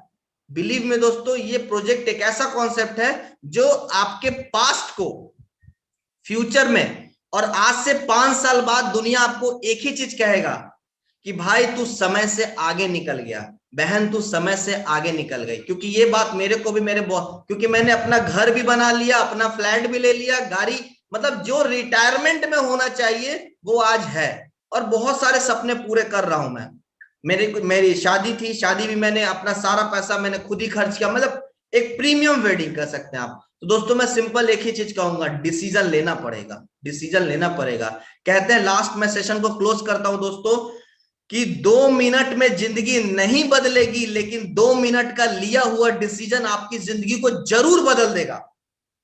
बिलीव में दोस्तों, ये प्रोजेक्ट एक ऐसा कॉन्सेप्ट है जो आपके पास्ट को फ्यूचर में और आज से 5 साल बाद दुनिया आपको एक ही चीज कहेगा कि भाई तू समय से आगे निकल गया, बहन तू समय से आगे निकल गई। क्योंकि ये बात मेरे को भी क्योंकि मैंने अपना घर भी बना लिया, अपना फ्लैट भी ले लिया, गाड़ी, मतलब जो रिटायरमेंट में होना चाहिए वो आज है। और बहुत सारे सपने पूरे कर रहा हूं मैं। मेरी शादी थी, शादी भी मैंने अपना सारा पैसा मैंने खुद ही खर्च किया, मतलब एक प्रीमियम वेडिंग कर सकते हैं आप। तो दोस्तों मैं सिंपल एक ही चीज कहूंगा, डिसीजन लेना पड़ेगा, डिसीजन लेना पड़ेगा। कहते हैं, लास्ट में सेशन को क्लोज करता हूं दोस्तों, कि 2 मिनट में जिंदगी नहीं बदलेगी, लेकिन 2 मिनट का लिया हुआ डिसीजन आपकी जिंदगी को जरूर बदल देगा।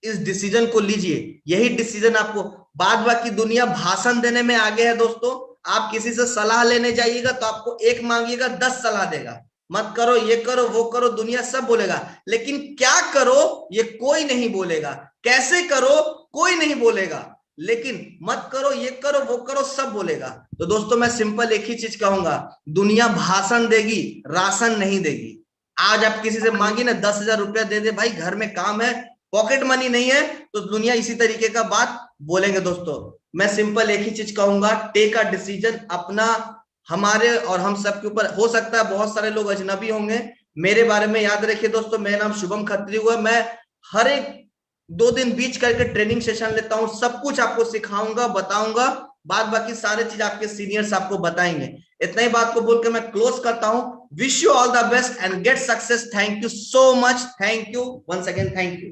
इस डिसीजन को लीजिए, यही डिसीजन आपको, बाद बाकी दुनिया भाषण देने में आगे है दोस्तों। आप किसी से सलाह लेने जाइएगा तो आपको एक मांगिएगा 10 सलाह देगा, मत करो, ये करो, वो करो, दुनिया सब बोलेगा, लेकिन क्या करो ये कोई नहीं बोलेगा, कैसे करो कोई नहीं बोलेगा, लेकिन मत करो, ये करो, वो करो, सब बोलेगा। तो दोस्तों मैं सिंपल एक ही चीज कहूंगा, दुनिया भाषण देगी, राशन नहीं देगी। आज आप किसी से मांगी ना 10,000 रुपया दे दे, भाई घर में काम है, पॉकेट मनी नहीं है, तो दुनिया इसी तरीके का बात बोलेंगे। दोस्तों मैं सिंपल एक ही चीज कहूंगा, टेक अ डिसीजन अपना। हमारे और हम सब के ऊपर हो सकता है बहुत सारे लोग अजनबी होंगे, मेरे बारे में याद रखिए दोस्तों, मेरा नाम शुभम खत्री हुआ। मैं हर एक 2 दिन बीच करके ट्रेनिंग सेशन लेता हूं, सब कुछ आपको सिखाऊंगा, बताऊंगा, बाद बाकी सारे चीज आपके सीनियर्स आपको बताएंगे। इतना ही बात को बोल के मैं क्लोज करता हूं। Wish you all the best and get success. Thank you so much, thank you once again, thank you.